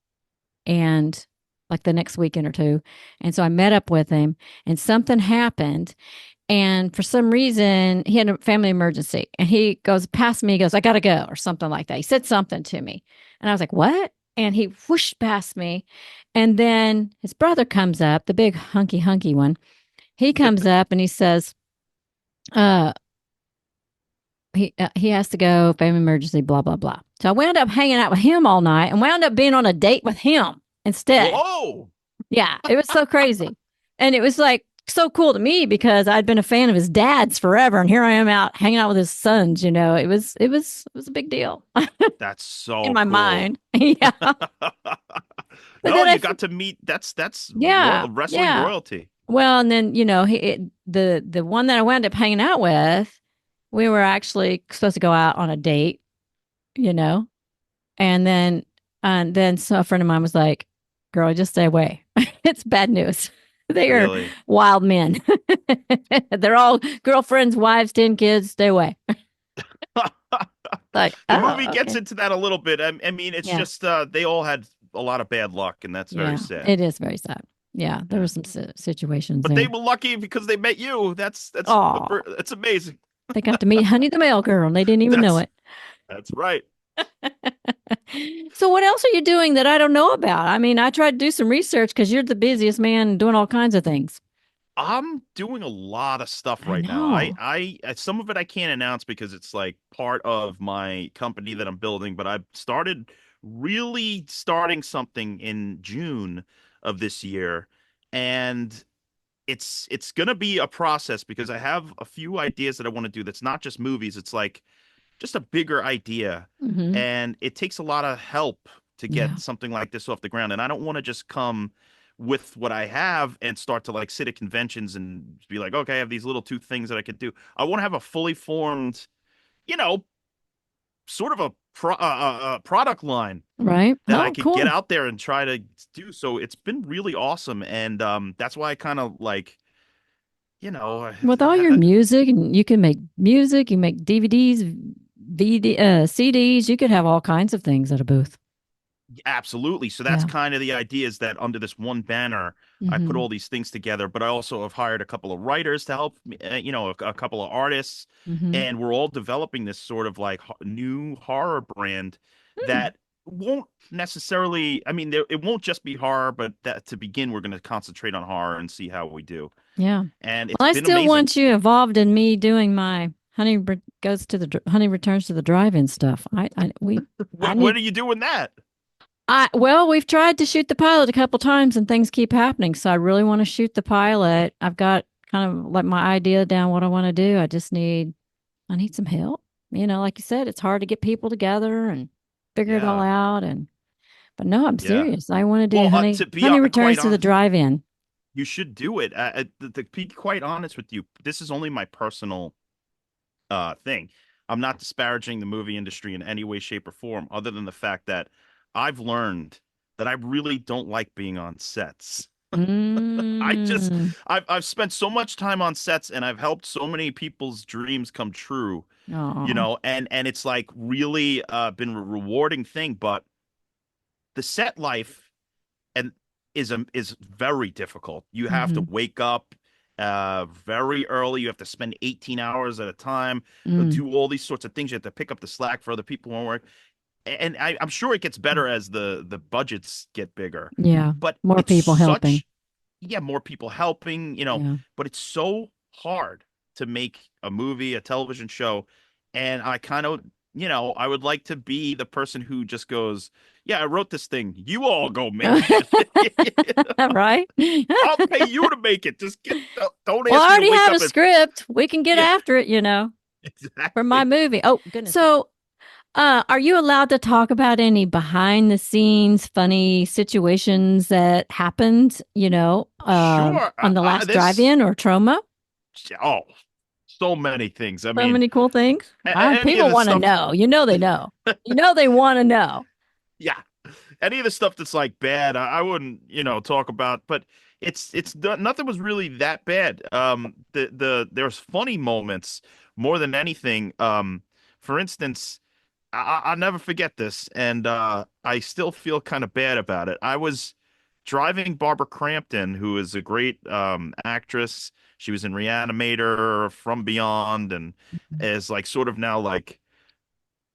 and like the next weekend or two, and so I met up with him, and something happened, and for some reason, he had a family emergency. And he goes past me, he goes, I got to go, or something like that. He said something to me. And I was like, what? And he whooshed past me. And then his brother comes up, the big hunky one. He comes up and he says, uh, he has to go, family emergency, blah, blah, blah. So I wound up hanging out with him all night and wound up being on a date with him instead. Whoa. Yeah, it was so crazy. And it was like so cool to me because I'd been a fan of his dad's forever and here I am out hanging out with his sons, it was a big deal That's in so my cool. mind. Yeah. But No, then you got to meet. That's yeah, wrestling yeah. royalty. Well, and then, the one that I wound up hanging out with, we were actually supposed to go out on a date, you know. And then so a friend of mine was like, "Girl, just stay away. It's bad news. They are Really. wild men. They're all girlfriends, wives, 10 kids. Stay away." Like, The oh, movie gets okay. into that a little bit. I mean, it's Yeah. just they all had a lot of bad luck, and that's very Yeah. sad. It is very sad. Yeah. There were Yeah. some situations But they there. were lucky because they met you. Oh, That's amazing. they got to meet Honey the Mail Girl and they didn't even know That's it. that's right. So, what else are you doing that I don't know about? I mean, I tried to do some research because you're the busiest man doing all kinds of things. I'm doing a lot of stuff I right now. know. Some of it I can't announce because it's like part of my company that I'm building, but I've started really starting something in June of this year, and it's gonna be a process because I have a few ideas that I want to do that's not just movies, it's like just a bigger idea. Hmm. And it takes a lot of help to Yeah. get something like this off the ground. And I don't want to just come with what I have and start to like sit at conventions and be like, okay, I have these little two things that I could do. I want to have a fully formed, you know, sort of a product line Right. that I Oh, could get cool. out there and try to do. So it's been really awesome, and that's why I kind of like, you know, With all your music, and you can make music, you make DVDs, CDs, you could have all kinds of things at a booth. absolutely. So that's Yeah. kind of the idea is that under this one banner, I put Mm-hmm. all these things together, but I also have hired a couple of writers to help me, a couple of artists, Mm-hmm. and we're all developing this sort of like new horror brand Mm. that won't necessarily, I mean, it won't just be horror, but that to begin, we're going to concentrate on horror and see how we do. Yeah. And it's Well, I been still amazing. want you involved in me doing my honey returns to the drive-in stuff. I When need are you doing that? well, we've tried to shoot the pilot a couple times and things keep happening. So I really want to shoot the pilot. I've got kind of like my idea down what I want to do. I need some help. Like you said, it's hard to get people together and figure it all Yeah, out. But no, I'm yeah. serious. I want to do Well, to be honey quite returns to the honest, drive-in. you should do it. To be quite honest with you, this is only my personal thing. I'm not disparaging the movie industry in any way, shape, or form, other than the fact that I've learned that I really don't like being on sets. I just Mm. I've spent so much time on sets and I've helped so many people's dreams come true, Oh. and it's like really been a rewarding thing, but the set life and is very difficult. You have to Mm-hmm. wake up very early. You have to spend 18 hours at a time, Mm. do all these sorts of things. You have to pick up the slack for other people who work. And I'm sure it gets better as the budgets get bigger. Yeah. But More it's people helping. such, yeah, more people helping, Yeah. but it's so hard to make a movie, a television show. And I kind of, I would like to be the person who just goes, yeah, I wrote this thing. You all go make it. Right? I'll pay you to make it. Just don't Well, ask I me to already wake have a up and, script. We can get yeah, after it, for my exactly. movie. Oh, goodness. So, are you allowed to talk about any behind the scenes funny situations that happened, Sure. on the last This, drive-in or Troma? oh, so many things. I So mean, many cool things. any of People the want to stuff, know. They know. They want to know. yeah, any of the stuff that's like bad, I wouldn't, talk about. But nothing was really that bad. There's funny moments more than anything. For instance, I'll never forget this, and I still feel kind of bad about it. I was driving Barbara Crampton, who is a great actress. She was in Reanimator, From Beyond, and is like sort of now like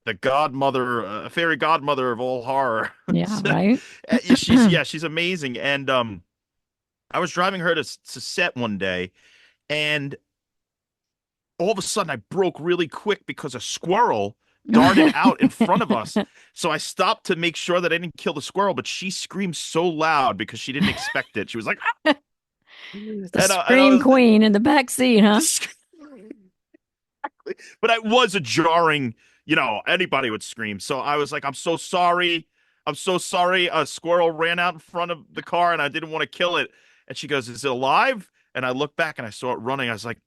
the godmother, fairy godmother of all horror. Yeah, right. She's amazing. And I was driving her to set one day, and all of a sudden I broke really quick because a squirrel darted out in front of us. So I stopped to make sure that I didn't kill the squirrel, but she screamed so loud because she didn't expect it. She was like, "Ah!" The And I scream was, queen in the back seat, huh? but it was a jarring, anybody would scream. So I was like, I'm so sorry. I'm so sorry. A squirrel ran out in front of the car and I didn't want to kill it. And she goes, is it alive? And I looked back and I saw it running. I was like,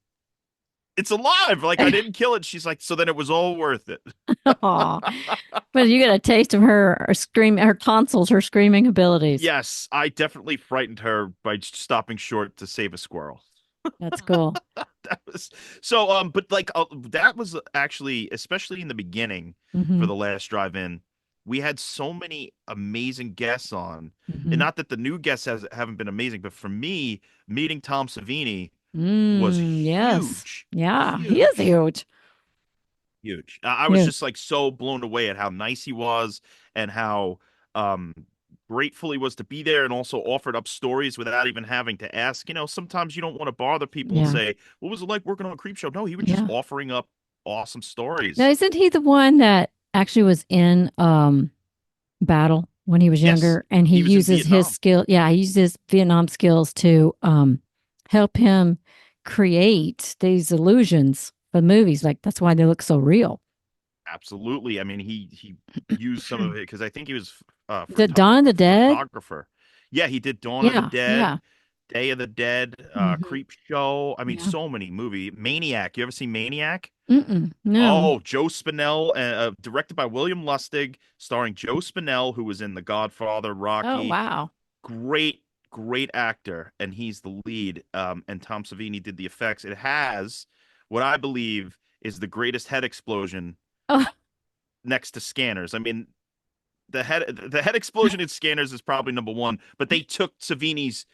it's alive. Like I didn't kill it. She's like, so then it was all worth it. Aw. But you get a taste of her tonsils, her screaming abilities. Yes, I definitely frightened her by stopping short to save a squirrel. That's cool. That was so but like that was actually especially in the beginning for Hmm. the last drive-in, we had so many amazing guests on. And Hmm. not that the new guests haven't been amazing, but for me, meeting Tom Savini was Yes. huge. Yeah, he is Huge. huge. Huge. I was Yeah. just like so blown away at how nice he was and how um grateful he was to be there and also offered up stories without even having to ask. Sometimes you don't want to bother people and Yeah. say, "What was it like working on a creep show?" No, he was just Yeah. offering up awesome Now, stories. isn't he the one that actually was in battle when he was Yes, younger and he he was in uses his Vietnam. skill, yeah, he uses his Vietnam skills to help him create these illusions for movies. Like that's why they look so real. Absolutely. I mean, he used some of it because I think he was The Dawn of the Dead? photographer. Yeah, he did Dawn of the Yeah, yeah. Dead, Day of the Dead, Hmm. Creep Show. I mean, Yeah. so many movie. Maniac. You ever see Maniac? Mm-mm, no. Oh, Joe Spinell, directed by William Lustig, starring Joe Spinell, who was in The Godfather, Oh, Rocky. wow. Great, great actor, and he's the lead. And Tom Savini did the effects. It has what I believe is the greatest head explosion Oh, next to Scanners. I mean, the head explosion in Scanners is probably number one, but they took Savini's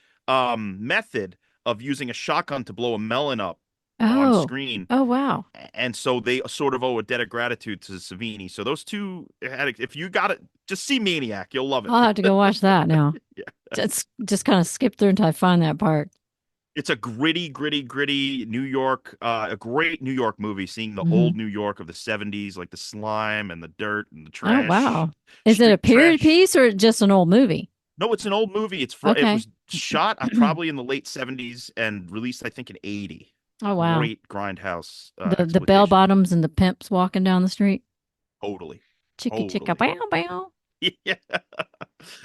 method of using a shotgun to blow a melon up on oh, screen, oh, wow. and so they sort of owe a debt of gratitude to Savini. So those two if you got it, just see Maniac, you'll love it. I'll have to go watch that now. Yeah. Just kind of skip through until I find that part. It's a gritty New York, a great New York movie, seeing the Hmm. old New York of the 70s, like the slime and the dirt and the Oh, trash, wow. Is it a street period trash. piece or just an old movie? No, it's an old movie. It Okay. was shot probably in the late 70s and released, I think, in 80. Oh, wow. Great grindhouse The bell exploitation. bottoms and the pimps walking down the street. Totally. Chicka chicka Totally. bow bow. Yeah.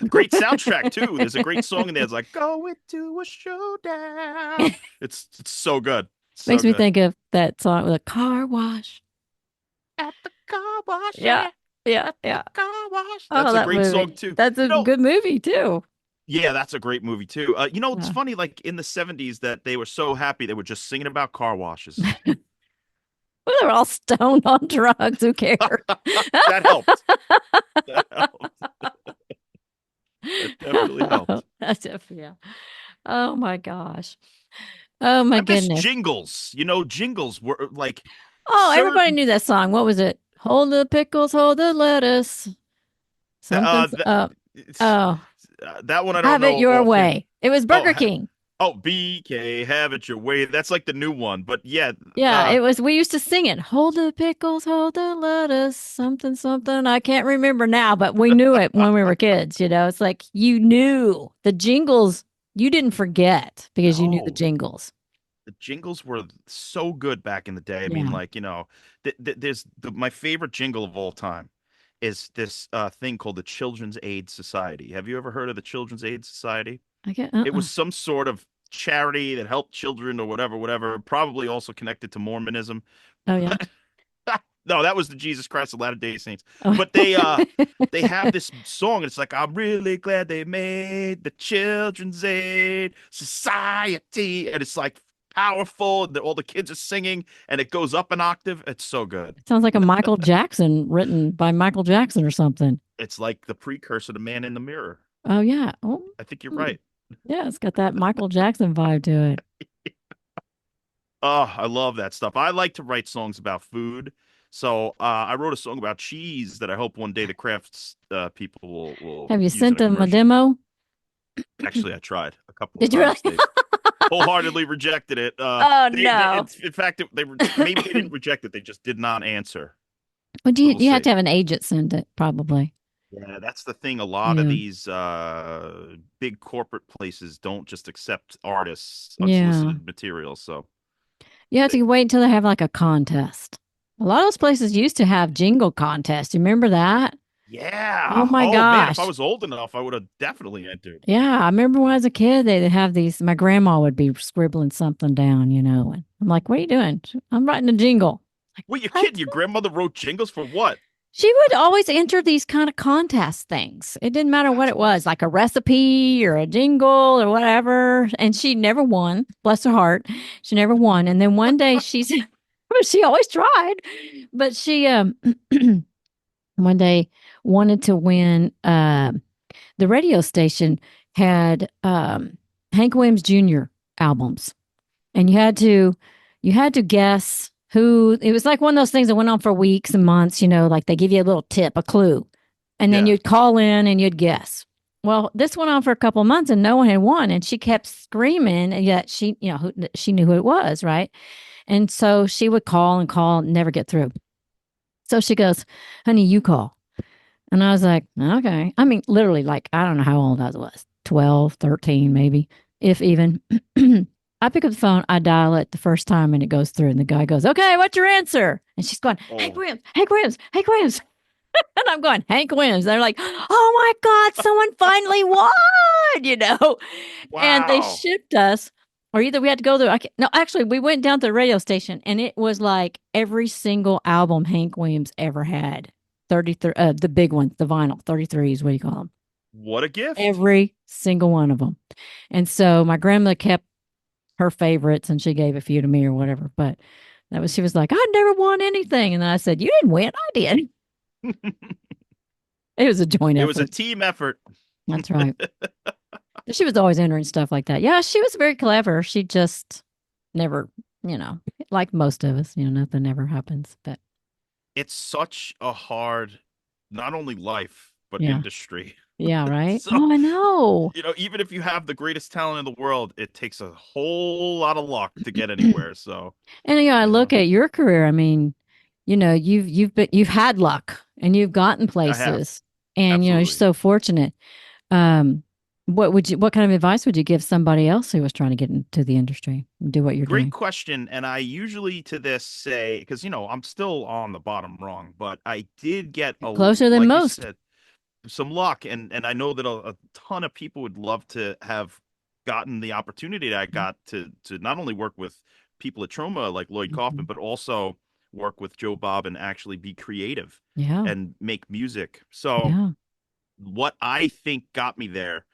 Great soundtrack too. There's a great song in there. It's like going to a showdown. It's so good. So Makes me good. think of that song with a car wash. At the car wash, Yeah. yeah. Yeah. At the Yeah. car wash. Oh, That's a that great song movie. too. That's a good movie too. Yeah, that's a great movie too. It's Yeah. funny, like in the 70s that they were so happy they were just singing about car washes. Well, they're all stoned on drugs. Who cares? That helped. That helped. That definitely helped. That's it. Yeah. Oh my gosh. Oh my I miss goodness. jingles. Jingles were like Oh, everybody certain knew that song. What was it? Hold the pickles, hold the lettuce. Something. uh that, it's, Oh, that one I don't have it know your offhand. way. It was Oh, Burger King. BK, have it your way. That's like the new one. But yeah, Yeah, it was. We used to sing it. Hold the pickles, hold the lettuce, something, something. I can't remember now, but we knew it when we were kids. It's like you knew the jingles. You didn't forget because you knew the no, jingles. the jingles were so good back in the day. I mean, Yeah, like, my favorite jingle of all time is this thing called the Children's Aid Society. Have you ever heard of the Children's Aid Society? I get. It was some sort of charity that helped children or whatever, whatever, probably also connected to Mormonism. Oh yeah. No, that was the Jesus Christ of Latter-day Saints. Oh. But they have this song, and it's like, I'm really glad they made the Children's Aid Society. And it's like powerful. All the kids are singing, and it goes up an octave. It's so good. Sounds like a Michael Jackson written by Michael Jackson or something. It's like the precursor to Man in the Mirror. Oh yeah. Oh I think you're hmm. right. Yeah, it's got that Michael Jackson vibe to it. Oh, I love that stuff. I like to write songs about food. So I wrote a song about cheese that I hope one day the crafts people will Have you use in sent a them a commercial. demo? Actually, I tried a couple of Did you really? times. They wholeheartedly rejected it. Oh no. In fact, maybe they didn't reject it. They just did not answer. Well, So we'll you have see. to have an agent send it, probably. Yeah, that's the thing. A lot of Yeah. these big corporate places don't just accept artists Yeah. unsolicited material. So You have to wait until they have like a contest. A lot of those places used to have jingle contests. You remember that? Oh yeah. my Oh man, if I gosh. was old enough, I would have definitely entered. Yeah, I remember when I was a kid, they'd have these. My grandma would be scribbling something down, and I'm like, "What are you doing?" I'm writing a jingle. Like, Wait, you kidding? what? Your grandmother wrote jingles for what? She would always enter these kind of contest things. It didn't matter what That's it was, awesome. like a recipe or a jingle or whatever. And she never won. Bless her heart, she never won. And then one day she always tried, but she one day wanted to win. The radio station had Hank Williams Jr. albums, and you had to guess who. It was like one of those things that went on for weeks and months. Like they give you a little tip, a clue, and then Yeah. you'd call in and you'd guess. Well, this went on for a couple of months and no one had won, and she kept screaming, and yet she knew who it was, right? And so she would call and never get through. So she goes, "Honey, you call." And I was like, "Okay." I mean, literally, like, I don't know how old I was, 12, 13, maybe, if even. I pick up the phone, I dial it the first time, and it goes through. And the guy goes, "Okay, what's your answer?" And she's going, "Hank Oh, Williams, Hank Williams, Hank Williams." And I'm going, Hank wins. They're like, oh my God, someone finally won. And they Wow. shipped us, or either we had to go there. No, actually, we went down to the radio station and it was like every single album Hank Williams ever had. 33, the big ones, the vinyl, 33s, what do you call them? What a gift. Every single one of them. And so my grandma kept her favorites and she gave a few to me or whatever. But she was like, I never won anything. And I said, you didn't win. I did. It was a joint It was a effort. team effort. That's right. She was always entering stuff like that. Yeah, she was very clever. She just never, like most of us, nothing ever happens. But It's such a hard, not only life, but yeah, industry. yeah, right. So, Oh, I know. even if you have the greatest talent in the world, it takes a whole lot of luck to get anywhere. So, And I you look know, at your career. I mean, you've had luck and you've gotten I have. places, and you're Absolutely. so fortunate. Um, what kind of advice would you give somebody else who was trying to get into the industry and do what you're Great doing? question. And I usually to this say, because, I'm still on the bottom rung, but I did get You're closer than like you most. said, some luck. And I know that a ton of people would love to have gotten the opportunity that I got to not only work with people at Troma like Lloyd Kaufman, Mhm. but also work with Joe Bob and actually be creative Yeah, and make music. So yeah, what I think got me there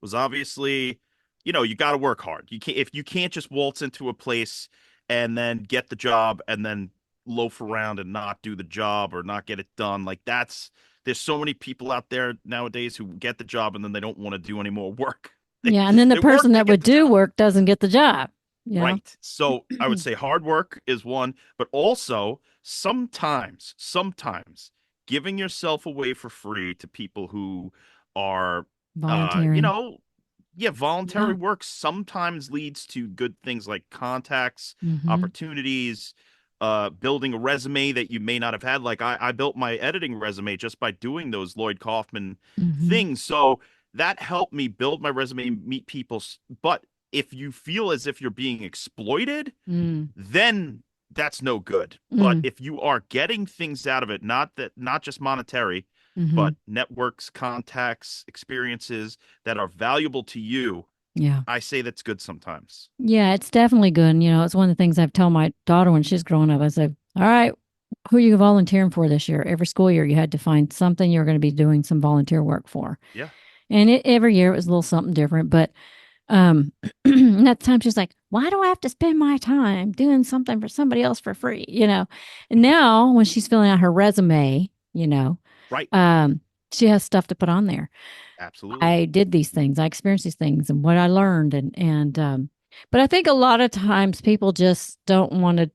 was obviously, you got to work hard. You can't just waltz into a place and then get the job and then loaf around and not do the job or not get it done. Like there's so many people out there nowadays who get the job and then they don't want to do any more work. They yeah. And then the they work person to that get would the do job. work doesn't get the job. Yeah. Right. So I would say hard work is one, but also sometimes giving yourself away for free to people who are, uh, you Volunteering. know, yeah, voluntary Yeah. work sometimes leads to good things like contacts, Mm-hmm. opportunities, building a resume that you may not have had. Like I built my editing resume just by doing those Lloyd Kaufman Mm-hmm. things. So that helped me build my resume, meet people. But if you feel as if you're being exploited, Mm. then that's no good. But Mm. if you are getting things out of it, not just monetary, Mm-hmm. but networks, contacts, experiences that are valuable to you, Yeah. I say that's good sometimes. Yeah, it's definitely good. And, it's one of the things I've told my daughter when she's growing up. I said, all right, who are you volunteering for this year? Every school year, you had to find something you're going to be doing some volunteer work for. Yeah. And every year it was a little something different. But and at the time, she's like, why do I have to spend my time doing something for somebody else for free? And now when she's filling out her resume, Right. um, she has stuff to put on there. Absolutely. I did these things, I experienced these things, and what I learned, and but I think a lot of times people just don't want to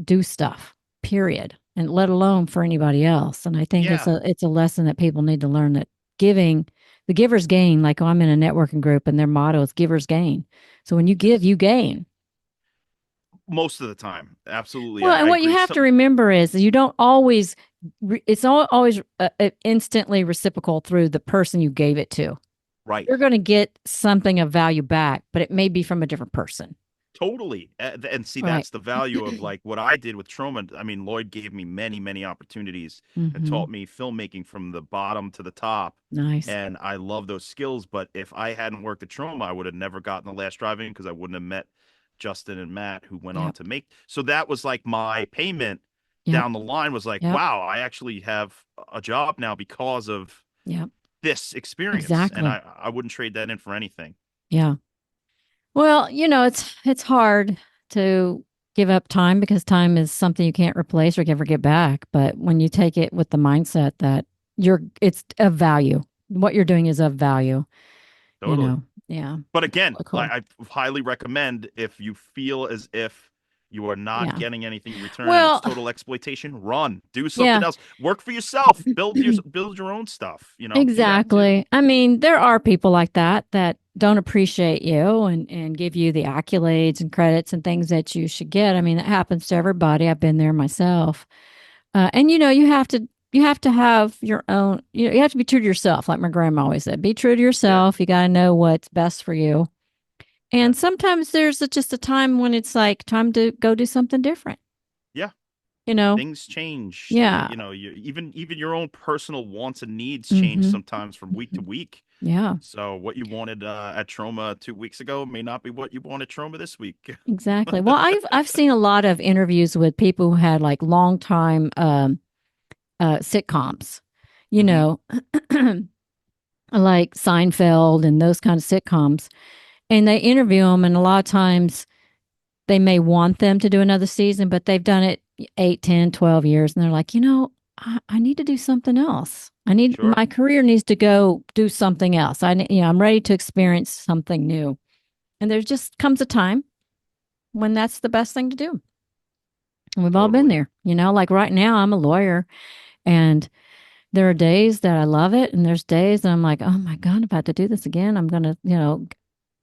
do stuff, period, and let alone for anybody else. And I think it's Yeah. a lesson that people need to learn, that giving, the giver's gain. Like, I'm in a networking group, and their motto is giver's gain. So when you give, Yes. you gain. Most of the time. Absolutely. Well, and I what you agree. have So, to remember is you don't always. It's always instantly reciprocal through the person you gave it to. right. You're going to get something of value back, but it may be from a different person. Totally. And see, Right. that's the value of like what I did with Troma. I mean, Lloyd gave me many, many opportunities and Mm-hmm. taught me filmmaking from the bottom to the top. Nice. And I love those skills. But if I hadn't worked at Troma, I would have never gotten the last drive-in because I wouldn't have met Justin and Matt who went on Yep. to make. So that was like my payment Yep. down the line was like, Yep. wow, I actually have a job now because of Yep. this experience. And Exactly. I wouldn't trade that in for anything. Yeah. Well, it's hard to give up time, because time is something you can't replace or ever get back. But when you take it with the mindset that it's of value, what you're doing is of value. Totally. Yeah. But It's again, really cool. I highly recommend if you feel as if you are not Yeah. getting anything in return and it's Well, total exploitation, run. Do something yeah. else. Work for yourself. Build your own stuff, Do that too. Exactly. I mean, there are people like that don't appreciate you and give you the accolades and credits and things that you should get. I mean, that happens to everybody. I've been there myself. And you have to have your own. You have to be true to yourself, like my grandma always said. Be true to Yeah. yourself. You got to know what's best for you. Yeah. And sometimes there's just a time when it's like time to go do something different. Yeah. You know, things change. yeah. Even your own personal wants and needs change Mm-hmm. sometimes from week to week. Yeah, So what you wanted at Troma 2 weeks ago may not be what you want at Troma this week. exactly. Well, I've seen a lot of interviews with people who had like long time sitcoms, you Hmm. know, like Seinfeld and those kind of sitcoms. And they interview them, and a lot of times they may want them to do another season, but they've done it 8, 10, 12 years. And they're like, I need to do something else. Sure, My career needs to go do something else. I'm ready to experience something new. And there just comes a time when that's the best thing to do. And we've all been totally. there, like right now I'm a lawyer, and there are days that I love it. And there's days that I'm like, oh my God, if I have to do this again, I'm going to,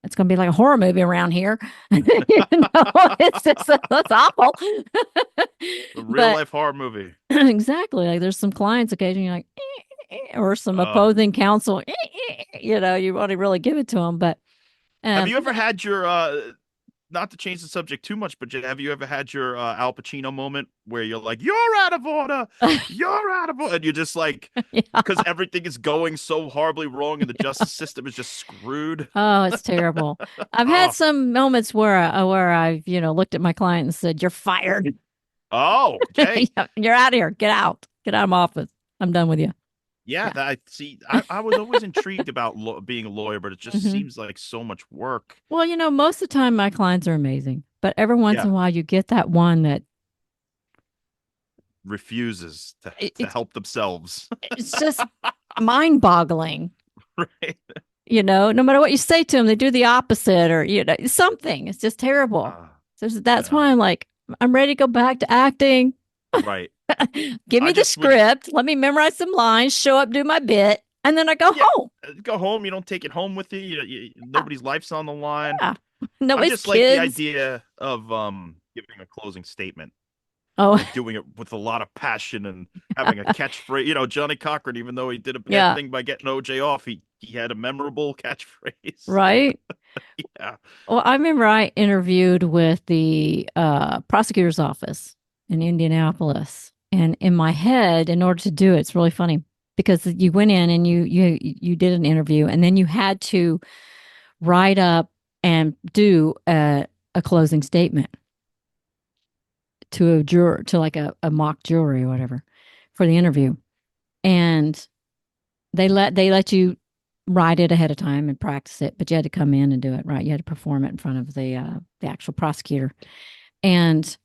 it's going to be like a horror movie around here. It's just, that's awful. A real But life horror movie. exactly, like there's some clients occasionally like, or some Uh, opposing counsel, you want to really give it to them. But have you ever yeah, had your not to change the subject too much, but have you ever had your Al Pacino moment where you're like, "You're out of order, you're out of order," and you're just like, yeah. because everything is going so horribly wrong and the justice system is just screwed. Oh, it's terrible. I've had Oh, some moments where I've looked at my client and said, "You're fired. oh, okay. You're out of here. Get out of my office. I'm done with you." Yeah, Yeah. I see. I was always intrigued about being a lawyer, but it just Hmm. seems like so much work. Well, most of the time my clients are amazing, but every once Yeah, in a while you get that one that refuses to it, to it's help themselves. it's just mind-boggling. Right. No matter what you say to them, they do the opposite, or something. It's just terrible. Uh, So that's yeah, why I'm like, I'm ready to go back to acting. right. Give I me the just would, script. Let me memorize some lines, show up, do my bit, and then I go yeah, home. go home. You don't take it home with you. Nobody's life's on the line. Yeah. I Nobody's just like the kids. idea of giving a closing statement, Oh, like doing it with a lot of passion and having a catchphrase. Johnny Cochran, even though he did a bad yeah. thing by getting OJ off, he had a memorable catchphrase. Right. Yeah. Well, I remember I interviewed with the prosecutor's office in Indianapolis, and in my head, in order to do it, it's really funny because you went in and you did an interview, and then you had to write up and do a closing statement to a juror, to like a mock jury or whatever, for the interview, and they let you write it ahead of time and practice it, but you had to come in and do it right. You had to perform it in front of the actual prosecutor. And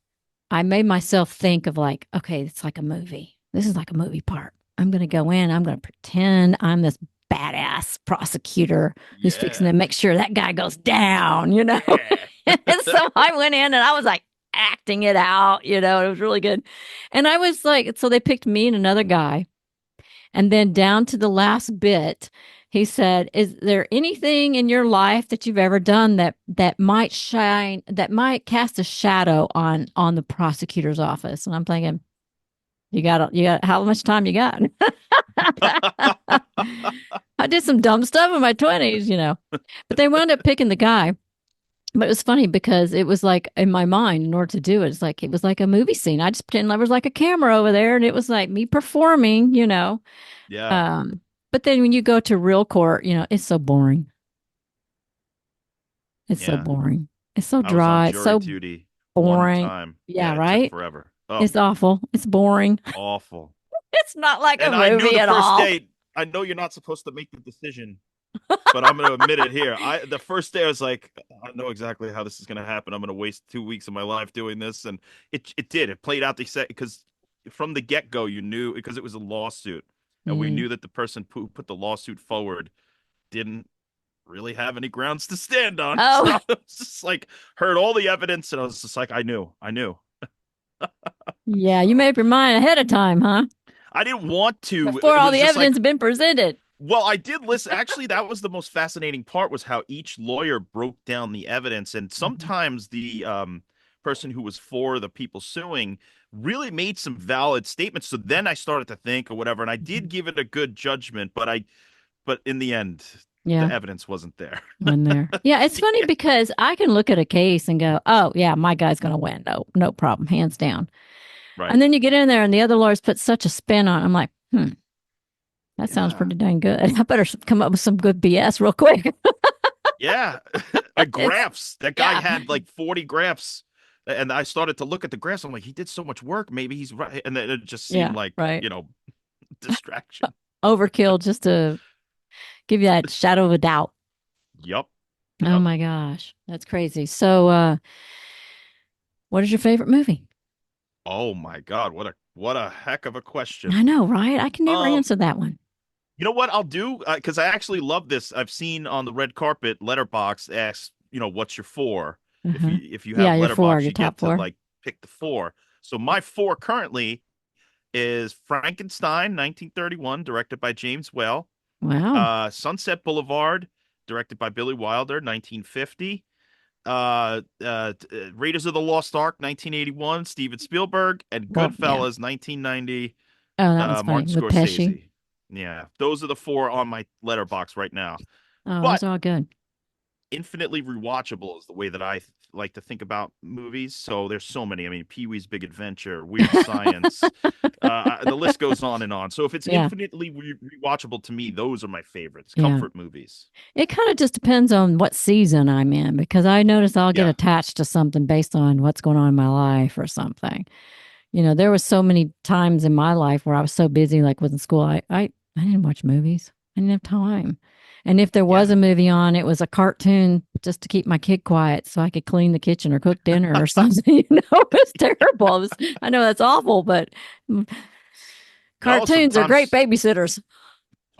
I made myself think of like, okay, it's like a movie. This is like a movie part. I'm going to go in. I'm going to pretend I'm this badass prosecutor who's fixing Yeah. to make sure that guy goes down. Yeah. And so I went in and I was like acting it out. It was really good. And I was like, so they picked me and another guy, and then down to the last bit, he said, "Is there anything in your life that you've ever done that might shine, that might cast a shadow on the prosecutor's office?" And I'm thinking, you got how much time you got? I did some dumb stuff in my 20s. But they wound up picking the guy. But it was funny because it was like in my mind, in order to do it, it was like a movie scene. I just pretended there was like a camera over there, and it was like me performing. Yeah. Um, but then when you go to real court, it's so boring. It's so Yeah. boring. It's so I was on dry. It's jury so duty one boring. time. Yeah, Yeah, it took right? forever. Oh, It's awful. It's boring. awful. It's not like a And I knew movie the at first all. day, I know you're not supposed to make the decision, but I'm going to admit it here. The first day I was like, I know exactly how this is going to happen. I'm going to waste 2 weeks of my life doing this, and it did. It played out the set because from the get go you knew because it was a lawsuit, and we Mm. knew that the person who put the lawsuit forward didn't really have any grounds to stand on. So Oh, I was just like, heard all the evidence, and I was just like, I knew. yeah. You So made up your mind ahead of time, huh? I didn't want to. Before It all was the just evidence like, had been presented. well, I did listen. Actually, that was the most fascinating part was how each lawyer broke down the evidence. And Mhm. sometimes the person who was for the people suing really made some valid statements. So then I started to think or whatever, and I did Mhm. give it a good judgment, but in the end, Yeah. the evidence wasn't there. When there. Yeah, it's funny Yeah. because I can look at a case and go, "Oh, yeah, my guy's going to win. No, no problem, hands down." Right. And then you get in there and the other lawyers put such a spin on it. I'm like, that sounds Yeah. pretty dang good. I better come up with some good BS real quick. Yeah. It's, Graphs. That guy yeah. had like 40 graphs. And I started to look at the graphs. I'm like, he did so much work. Maybe he's right. And then it just seemed Yeah. like, Right. distraction. Overkill just to give you that shadow of a doubt. Yup. Oh Yup. my gosh. That's crazy. So, what is your favorite movie? Oh my God. What a heck of a question. I know, right? I can never Um, answer that one. you know what I'll do? Because I actually love this. I've seen on the red carpet Letterbox asks, what's your four? If Uh-huh. you Yeah, have your four, Letterbox, your you get top to four. like pick the four. So my four currently is Frankenstein, 1931, directed by James Whale. Wow. Sunset Boulevard, directed by Billy Wilder, 1950. Raiders of the Lost Ark, 1981, Steven Spielberg, and Well, yeah. Goodfellas, 1990, Oh, that one's funny Martin with Pesci. Scorsese. Yeah, those are the four on my letterbox right now. Oh, those But are all good. infinitely rewatchable is the way that I like to think about movies. So there's so many. I mean, Pee-wee's Big Adventure, Weird Science, the list goes on and on. So if it's Yeah. infinitely rewatchable to me, those are my favorites. Yeah. Comfort movies. It kind of just depends on what season I'm in because I notice I'll get Yeah. attached to something based on what's going on in my life or something. There was so many times in my life where I was so busy, like with school, I didn't watch movies. I didn't have time. And if there was Yeah. a movie on, it was a cartoon just to keep my kid quiet so I could clean the kitchen or cook dinner or something. It was terrible. I know that's awful, but No, cartoons are great sometimes babysitters.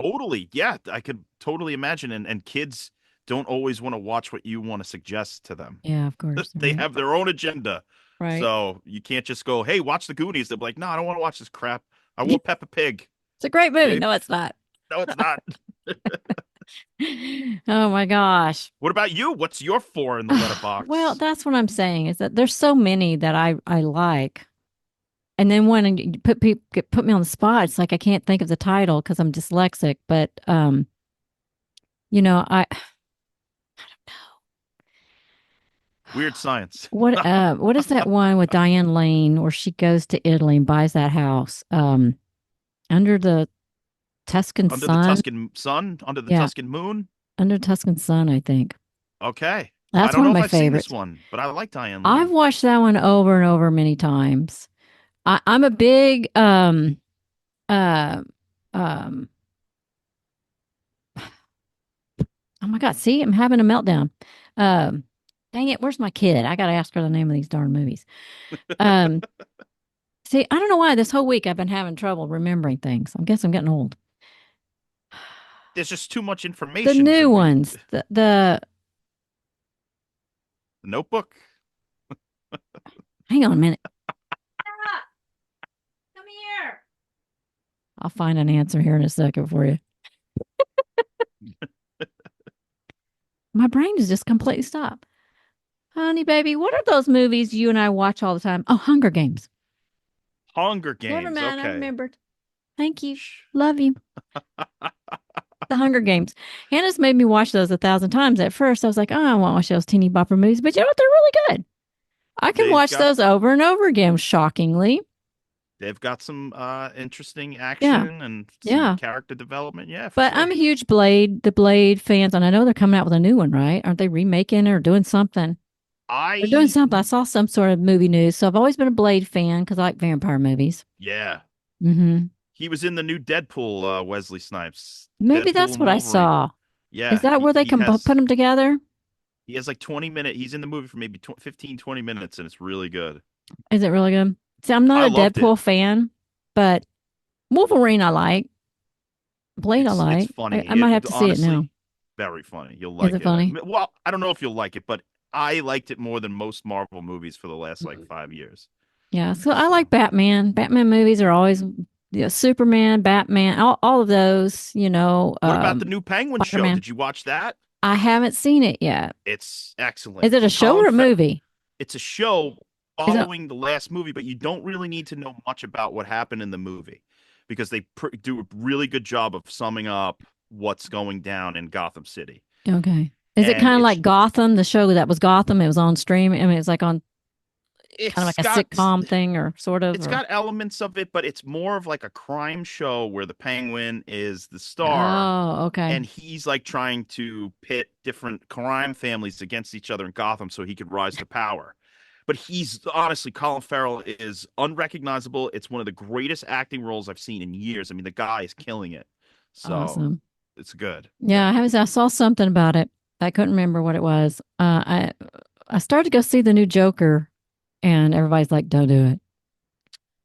totally. Yeah, I could totally imagine. And kids don't always want to watch what you want to suggest to them. Yeah, of course. They Right. have their own agenda. Right. So you can't just go, hey, watch the Goonies. They'll be like, no, I don't want to watch this crap. I It's want Peppa Pig. a great movie. Okay. No, it's not. No, it's not. Oh my gosh. What about you? What's your four in the Well, letterbox? that's what I'm saying is that there's so many that I like. And then when you put me on the spot, it's like I can't think of the title because I'm dyslexic. But I Weird Science. what is that one with Diane Lane where she goes to Italy and buys that house? Under the Tuscan Under the sun. Tuscan Sun? Under the Yeah, Tuscan Moon? under Tuscan sun, I think. Okay. I That's don't one know of if my I've seen this favorites. one, but I like Diane I've Lane. watched that one over and over many times. I'm a big uh um oh my god, see, I'm having a meltdown. Um Dang it, where's my kid? I gotta ask her the name of these darn movies. Um See, I don't know why this whole week I've been having trouble remembering things. I guess I'm getting old. There's just too much The information to new read. ones, the The Notebook? hang on a minute. Ah, come here. I'll find an answer here in a second for you. My brain is just completely stopped. Honey, baby, what are those movies you and I watch all the time? Oh, Hunger Games. Hunger Never Games. mind, I Okay. remembered. Thank you. Shh. Love you. The Hunger Games. Hannah's made me watch those 1,000 times. At first, I was like, oh, I won't watch those teeny bopper movies, but you know what? They're really good. I can They've watch got those over and over again, shockingly. they've got some interesting Yeah. action and some Yeah. character development. Yeah, for But I'm sure. a huge the Blade fans, and I know they're coming out with a new one, right? Aren't they remaking it or doing something? They're doing I something. I saw some sort of movie news. So I've always been a Blade fan because I like vampire movies. yeah. Mm-hmm. He was in the new Deadpool, Wesley Snipes. Maybe Deadpool that's and what I Wolverine. saw. Is Yeah, that where they can put them together? he has like 20 minutes. He's in the movie for maybe 15, 20 minutes and it's really good. Is it really good? See, I'm not I a loved it. Deadpool fan, but Wolverine I like. Blade I It's like. funny. I might have to see it now. Honestly very funny. You'll Is like it it. funny? Well, I don't know if you'll like it, but I liked it more than most Marvel movies for the last like 5 years. Yeah. So I So, like Batman. Batman movies are always Superman, Batman, all of those, what about the new Penguin Spider show? Man. Did you watch that? I haven't seen it yet. It's excellent. Is it a show or a movie? It's a show Is it following the last movie, but you don't really need to know much about what happened in the movie because they do a really good job of summing up what's going down in Gotham City. okay? Is it And kind of it's like Gotham, the show that was Gotham? It was on stream. I mean, it's like on. kind of It's like a got sitcom thing or sort of, it's or got elements of it, but it's more of like a crime show where the Penguin is the star oh, okay. and he's like trying to pit different crime families against each other in Gotham so he could rise to power. But he's honestly, Colin Farrell is unrecognizable. It's one of the greatest acting roles I've seen in years. I mean, the guy is killing it. So Awesome. it's good. Yeah, Yeah. I saw something about it. I couldn't remember what it was. I started to go see the new Joker, and everybody's like, "Don't do it."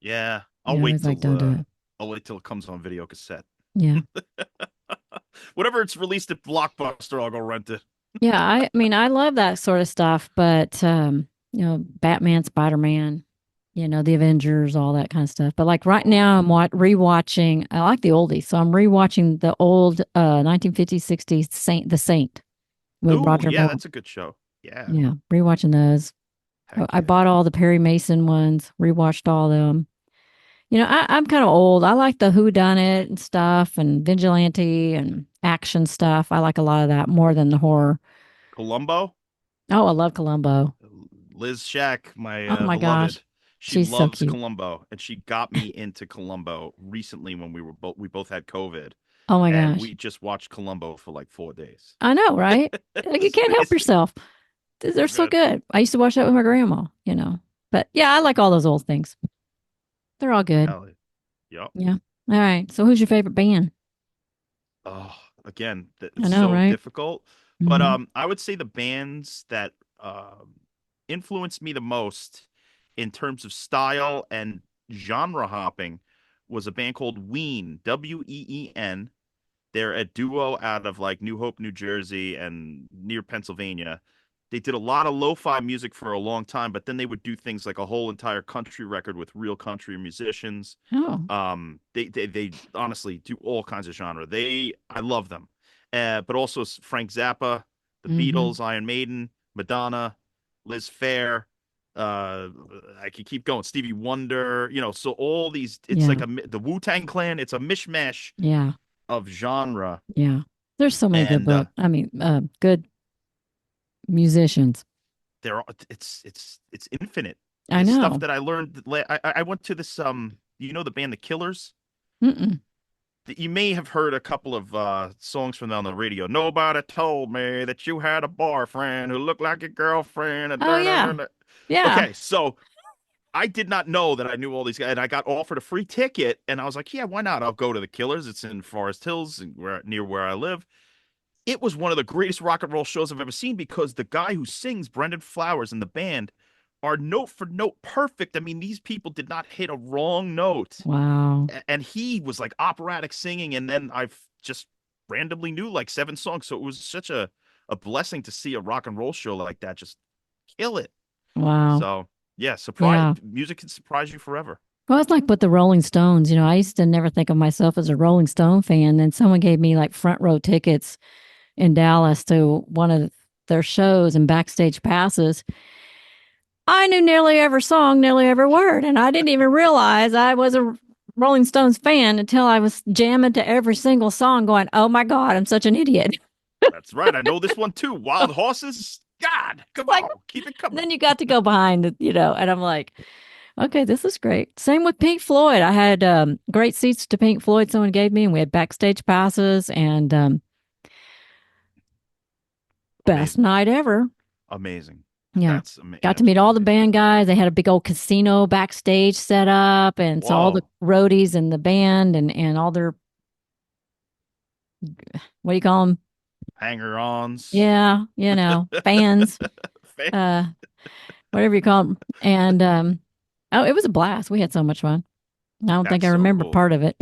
Yeah. Yeah, everybody's like, "Don't do it." I'll wait till it comes on video cassette. Yeah, Whatever it's released at Blockbuster, I'll go rent it. yeah. I mean, I love that sort of stuff, but Batman, Spider Man, the Avengers, all that kind of stuff. But like right Oh now, yeah. I'm rewatching. I like the oldies, so I'm rewatching the old 1950s, 60s The Saint with Oh Roger yeah, Moore. that's a good show. Yeah. Yeah, rewatching those. Heck I yeah. bought all the Perry Mason ones, rewatched all of them. I'm kind of old. I like the Who Done It and stuff, and vigilante and action stuff. I like a lot of that more than the horror. Columbo, Oh, I love Columbo. Liz Shack, my Oh my gosh, beloved. She she's so loves cute. Columbo, and she got me into Columbo recently when we both had COVID, Oh my and gosh, we just watched Columbo for like 4 days. I know, right? Like you It's can't help crazy. yourself. So They're so good. good. I used to watch that with my grandma. But yeah, I like all those old things. They're all good. Hell, yep. Yeah. All right. So who's your favorite band? Oh, again, I it's know, so right? difficult. But Hmm. I would say the bands that influenced me the most in terms of style and genre hopping was a band called Ween, Ween. They're a duo out of like New Hope, New Jersey, and near Pennsylvania. They did a lot of lo-fi music for a long time, but then they would do things like a whole entire country record with real country musicians. Oh. They honestly do all kinds of genre. I love them. But also Frank Zappa, the Hmm. Beatles, Iron Maiden, Madonna, Liz Phair. Uh, I could keep going. Stevie Wonder, so all these, it's like Yeah. the Wu-Tang Clan. It's a mishmash Yeah. of genre, Yeah. There's so many good and book. I mean, good musicians. it's infinite. I This stuff know. that I learned. I went to this the band The Killers. Mm-mm. You may have heard a couple of songs from them on the radio. Nobody told me that you had a boyfriend who looked like your girlfriend. Oh yeah. Yeah. Okay, so I did not know that I knew all these guys, and I got offered a free ticket, and I was like, yeah, why not? I'll go to The Killers. It's in Forest Hills, near where I live. It was one of the greatest rock and roll shows I've ever seen because the guy who sings, Brendan Flowers, and the band are note for note perfect. I mean, these people did not hit a wrong note. Wow. And he was like operatic singing, and then I've just randomly knew like 7 songs. So it was such a blessing to see a rock and roll show like that just kill it. Wow. So yeah, surprise Yeah. music can surprise you forever. Well, it's like with the Rolling Stones. I used to never think of myself as a Rolling Stone fan. Then someone gave me like front row tickets in Dallas to one of their shows and backstage passes. I knew nearly every song, nearly every word, and I didn't even realize I was a Rolling Stones fan until I was jamming to every single song, going, "Oh my God, I'm such an idiot." That's right. I know this one too. Wild Horses. God, come Like, on, keep it and coming. then you got to go behind and I'm like, okay, this is great. Same with Pink Floyd. I had great seats to Pink Floyd someone gave me, and we had backstage passes, and best Amazing. night ever. Amazing. Yeah. Got to meet Absolutely all the amazing. band guys. They had a big old casino backstage set up, and saw all the Whoa. roadies and the band and all their, what do you call them? Hanger-ons. Yeah, fans, Fans. uh, whatever you call them. And oh, it was a blast. We had so much fun. I don't think That's I so remember cool. part of it.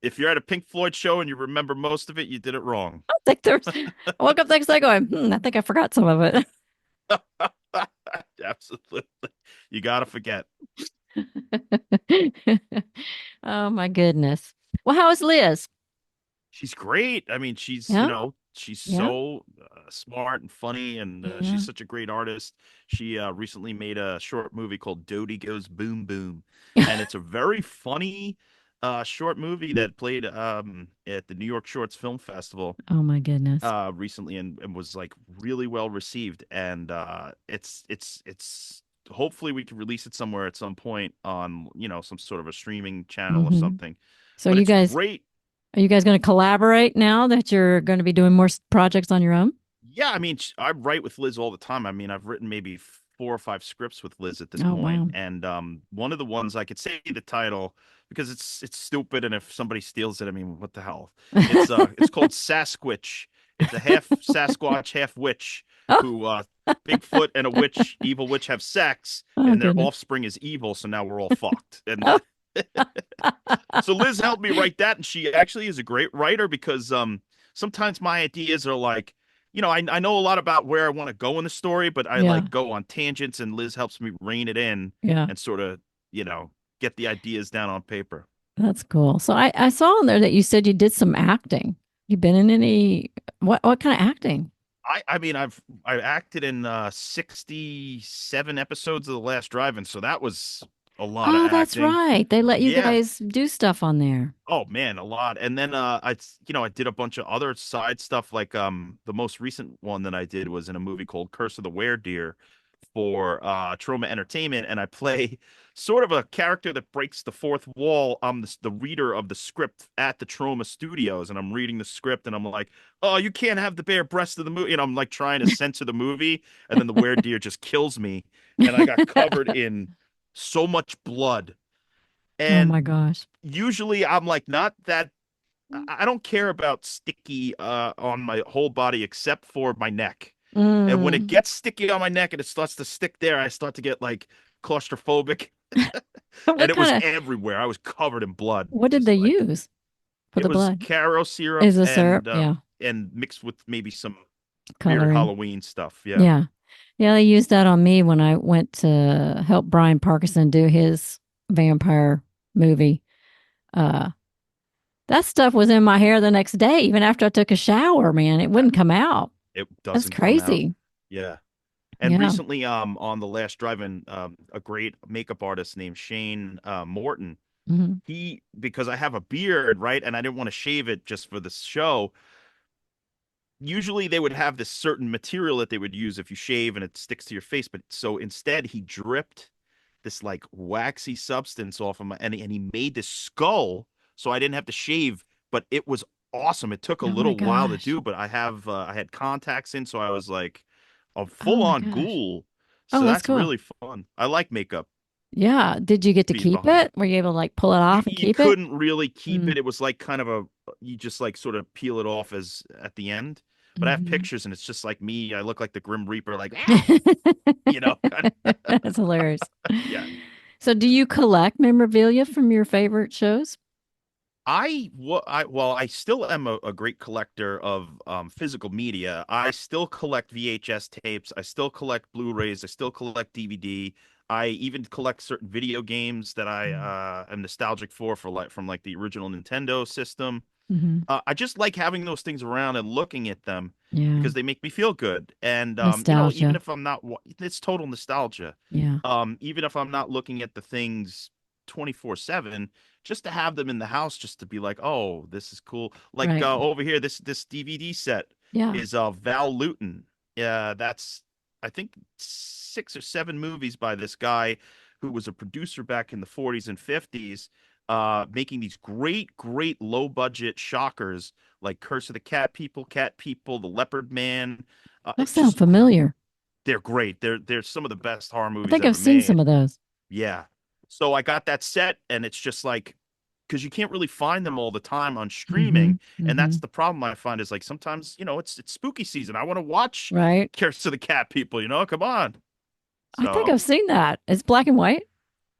If you're at a Pink Floyd show and you remember most of it, you did it wrong. I think there's. I woke up the next day going, I think I forgot some of it. Absolutely. You gotta forget. Oh my goodness. Well, how is Liz? She's great. I mean, Yeah, she's yeah, so smart and funny, and yeah. she's such a great artist. She recently made a short movie called Dodie Goes Boom Boom, and it's a very funny, short movie that played at the New York Shorts Film Festival Oh my goodness. recently, and was like really well received. And it's hopefully we can release it somewhere at some point on, some sort of a streaming channel or Hmm. something. So But you it's guys, great. are you guys going to collaborate now that you're going to be doing more projects on your own? Yeah, I mean, I write with Liz all the time. I mean, I've written maybe 4 or 5 scripts with Liz at this Oh point, wow. and one of the ones I could say the title because it's stupid, and if somebody steals it, I mean, what the hell? It's called Sasquatch. It's a half Sasquatch, half witch Oh, who Bigfoot and a witch, evil witch, have sex, oh and their goodness. offspring is evil. So now we're all fucked. And Oh. so Liz helped me write that, and she actually is a great writer because sometimes my ideas are like, I know a lot about where I want to go in the story, but I Yeah. like go on tangents, and Liz helps me rein it in Yeah. and sort of, get the ideas down on paper. That's cool. So I saw in there that you said you did some acting. You been in any what kind of acting? I mean I acted in 67 episodes of The Last Drive-In, so that was a lot of Oh, that's acting. right. They let you Yeah. guys do stuff on there. Oh man, a lot. And then I did a bunch of other side stuff like the most recent one that I did was in a movie called Curse of the Deer for Troma Entertainment, and I play sort of a character that breaks the fourth wall. I'm the reader of the script at the Troma Studios, and I'm reading the script, and I'm like, "Oh, you can't have the bare breast of the movie." And I'm like trying to censor the movie, and then the Deer just kills me, and I got covered in so much blood. Oh And my gosh. usually I'm like not that I don't care about sticky on my whole body except for my neck. And when it Mm. gets sticky on my neck and it starts to stick there, I start to get like claustrophobic. And What it was kind of everywhere. I was covered in blood. what did Just they like use for it the was blood? Caro syrup Is a syrup? Yeah. and mixed with maybe some weird Coloring. Halloween stuff. Yeah. Yeah. Yeah, they used that on me when I went to help Brian Parkinson do his vampire movie. Uh that stuff was in my hair the next day, even after I took a shower, man. It Yeah. wouldn't come out. It That's doesn't come out. crazy. Yeah. And Yeah. recently, on the last drive-in, a great makeup artist named Shane Morton, Hmm. because I have a beard, right, and I didn't want to shave it just for the show. Usually, they would have this certain material that they would use if you shave and it sticks to your face, but so instead, he dripped this like waxy substance off of my, and he made this skull, so I didn't have to shave, but it was awesome. It took a Oh my little while to gosh. do, but I had contacts in, so I was like a Oh my full-on gosh. ghoul. Oh, So that's that's cool. really fun. I like makeup Yeah. Did you get to being keep behind it. it? Were you able to like pull it You off and you keep it? couldn't really keep Mm. it. It was like kind of you just like sort of peel it off as at the end. But I have Hmm. pictures and it's just like me. I look like the Grim Reaper, like ah, kind of. That's hilarious. Yeah. So, do you collect memorabilia from your favorite shows? I still am a great collector of physical media. I still collect VHS tapes. I still collect Blu-rays. I still collect DVD. I even collect certain video games that I am nostalgic for like from like the original Nintendo system. Mm-hmm. I just like having those things around and looking at them Yeah. because they make me feel good. And even Nostalgia. if I'm not, it's total nostalgia. Yeah. Even if I'm not looking at the things 24/7, just to have them in the house, just to be like, oh, this is cool. Like Right. over here, this DVD set Yeah. is Val Lewton. Yeah, that's I think 6 or 7 movies by this guy who was a producer back in the 40s and 50s, making these great low budget shockers like Curse of the Cat People, The Leopard Man. That sounds Just familiar. they're great. They're some of the best horror I movies think I've ever seen some made. of those. Yeah. So I got that set, and it's just like, because you can't really find them all the time on Mm-hmm. streaming, and Mm-hmm. that's the problem I find is like sometimes it's spooky season. I want to watch Right. Curse of the Cat People. Come on. I think So I've seen that. It's black and white.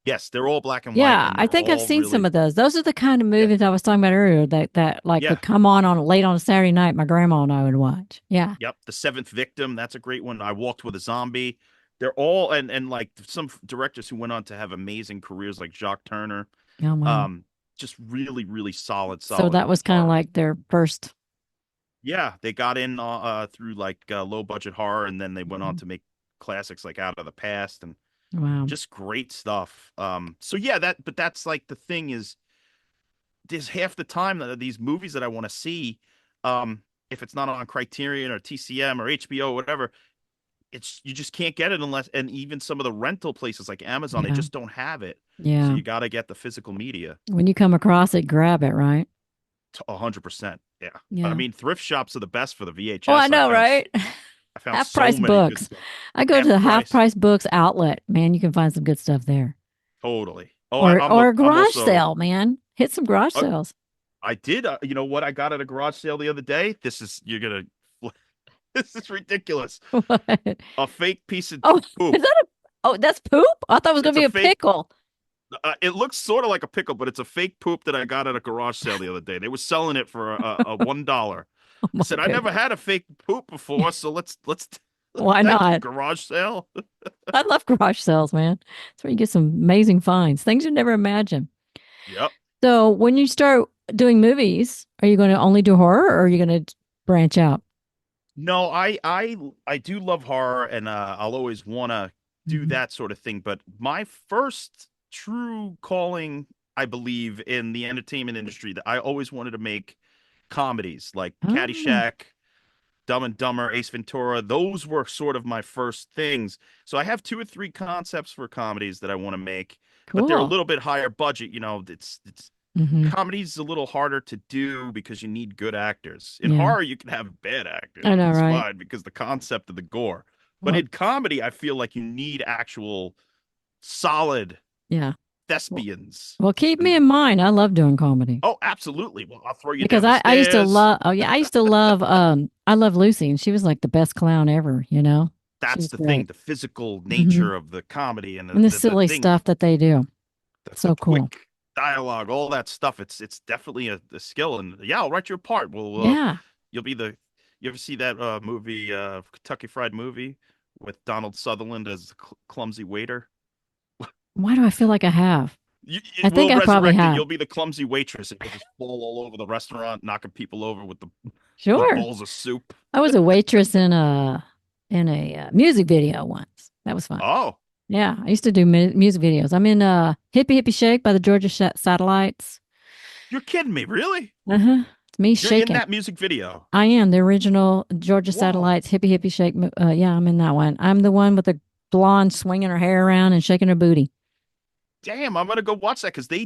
yes, they're all black and white, Yeah, and I they're think I've all seen some really of those. Those are the kind of yeah movies I was talking about earlier that like yeah. would come on late on a Saturday night. My grandma and I would watch. Yeah. Yep, The Seventh Victim, that's a great one. I Walked with a Zombie. They're all and like some directors who went on to have amazing careers like Jacques Turner. Oh wow. Um, just really So solid that was kind of horror. like their first. Yeah, they got in through like low budget horror, and then they went on Mhm. to make classics like Out of the Past and Wow. just great stuff. So yeah, that's like the thing is there's half the time that these movies that I want to see, um, if it's not on Criterion or TCM or HBO or whatever, it's you just can't get it unless, and even some of the rental places like Amazon, they Yeah. just don't have it. So Yeah. you got to get the physical media. When you come across it, grab it, right? 100%. Yeah. I Yeah. mean, thrift shops are the best for the Oh, I VHS. know, right? I found Half so price many good books. stuff. I go to Half the half price. price books outlet. Man, you can find some good stuff there. Totally. Oh, Or a I'm garage also sale, man. Hit some garage uh, sales. I did you know what I got at a garage sale the other day? This is you're gonna this is ridiculous. What? A fake piece of Oh, is poop. that a oh, that's poop? I thought it was gonna It's be a a fake pickle. it looks sort of like a pickle, but it's a fake poop that I got at a garage sale the other day. They were selling it for a $1. Oh I my said I never goodness. had a fake poop before, so let's Why thank you, not? garage sale. I love garage sales, man. That's where you get some amazing finds, things you never imagine. Yep. So when you start doing movies, are you going to only do horror or are you going to branch out? No, I do love horror, and I'll always want to do Mhm. that sort of thing. But my first true calling, I believe, in the entertainment industry, that I always wanted to make comedies like Oh, Caddyshack, Dumb and Dumber, Ace Ventura. Those were sort of my first things. So I have two or three concepts for comedies that I want to make, but they're a cool. little bit higher budget. It's Hmm. comedy's a little harder to do because you need good actors. In Yeah, horror, you can have bad actors I and know, it's right? fine because the concept of the gore. But Well, in comedy, I feel like you need actual solid yeah. Well, thespians. well, keep me And in mind. I love doing comedy oh, absolutely. Well, I'll throw you because down the I used to stairs. love. Oh yeah, I used to love. I love Lucy, and she was like the best clown ever. You know, she That's was the thing, great. the physical Hmm. nature of the comedy and And the the silly thing, stuff that they do, the so cool. quick dialogue, all that stuff. It's definitely a skill. And yeah, I'll write you a part. Yeah. You'll be the. You ever see that movie, Kentucky Fried Movie, with Donald Sutherland as the clumsy waiter? Why do I feel like I have? I think We'll I probably resurrect it. have. You'll be the clumsy waitress, and you'll just fall all over the restaurant, knocking people over with the Sure. bowls of soup. I was a waitress in a music video once. That was fun. Oh, Yeah, I used to do music videos. I'm in Hippie Hippie Shake by the Georgia Satellites. you're kidding me, really? Uh-huh. It's me You're in shaking. that music video? I am the original Georgia Whoa, Satellites Hippie Hippie Shake. Yeah, I'm in that one. I'm the one with the blonde swinging her hair around and shaking her booty. damn! I'm gonna go watch that because they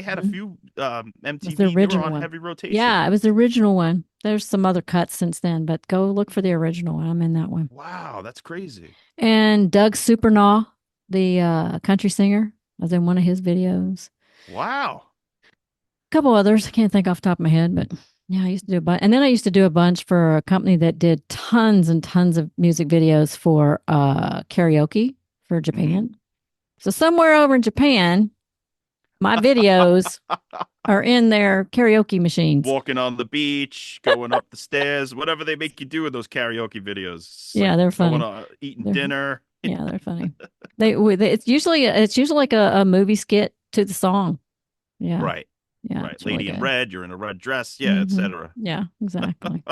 had a Mhm. few That's the MTV. They were original on one. heavy rotation. Yeah, it was the original one. There's some other cuts since then, but go look for the original one. I'm in that one. Wow, that's crazy. And Doug Supernaw, the country singer, I was in one of his videos. Wow. A couple others, I can't think off the top of my head, but yeah, I used to do a bunch. And then I used to do a bunch for a company that did tons and tons of music videos for karaoke for Hmm. Japan. So somewhere over in Japan, my videos are in their karaoke machines. Walking on the beach, going up the stairs, whatever they make you do in those karaoke videos. It's like Yeah, they're going funny. eating They're dinner. yeah, they're funny. It's usually like a movie skit to the song. Yeah, Right, yeah, right. it's really Lady in good. red, you're in a red dress, yeah, etc. Yeah, exactly.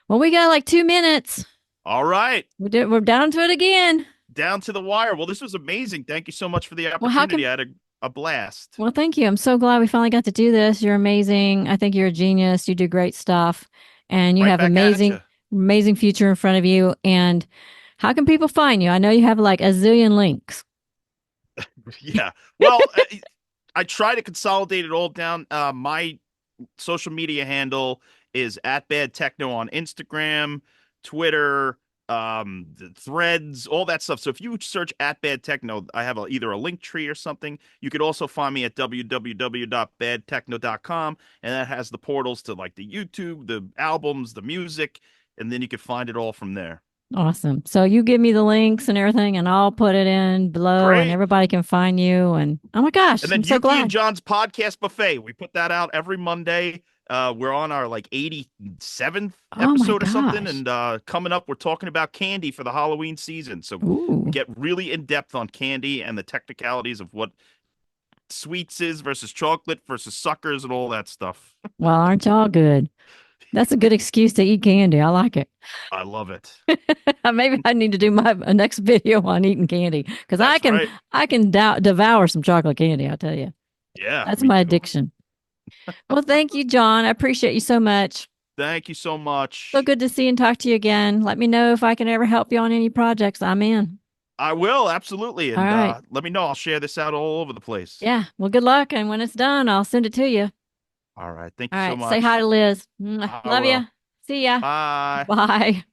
Well, we got like 2 minutes. All right, We're down to it again. down to the wire. Well, this was amazing. Thank you so much for the Well, how opportunity. can I had a blast. well, thank you. I'm so glad we finally got to do this. You're amazing. I think you're a genius. You do great stuff, and you Right have back at amazing, you. amazing future in front of you. And how can people find you? I know you have like a zillion links. Yeah. Well, I try to consolidate it all down. My social media handle is at badtechno on Instagram, Twitter, the threads, all that stuff. So if you search at badtechno, I have either a link tree or something. You could also find me at www.badtechno.com, and that has the portals to like the YouTube, the albums, the music, and then you can find it all from there. Awesome. So you give me the links and everything, and I'll put it in below, and Great. everybody can find you. And oh my And gosh, I'm then so Yuki and glad. John's podcast buffet. We put that out every Monday. We're on our like 87th Oh my episode or something. gosh. And coming up, we're talking about candy for the Halloween season. So we Ooh. get really in depth on candy and the technicalities of what sweets is versus chocolate versus suckers and all that stuff. Well, aren't y'all good? That's a good excuse to eat candy. I like it. I love it. Maybe I need to do my next video on eating candy because I That's can right. I can devour some chocolate candy. I'll tell you, Yeah, that's me my too. addiction. Well, thank you, John. I appreciate you so much. Thank you so So much. good to see and talk to you again. Let me know if I can ever help you on any projects. I'm in. I will, absolutely. All And right. let me know. I'll share this out all over the place. Yeah. Well, good luck. And when it's done, I'll send it to you. All right. Thank All you so right. Say hi much. to Liz. Mwah. I Love you. will. See ya. Bye. Bye.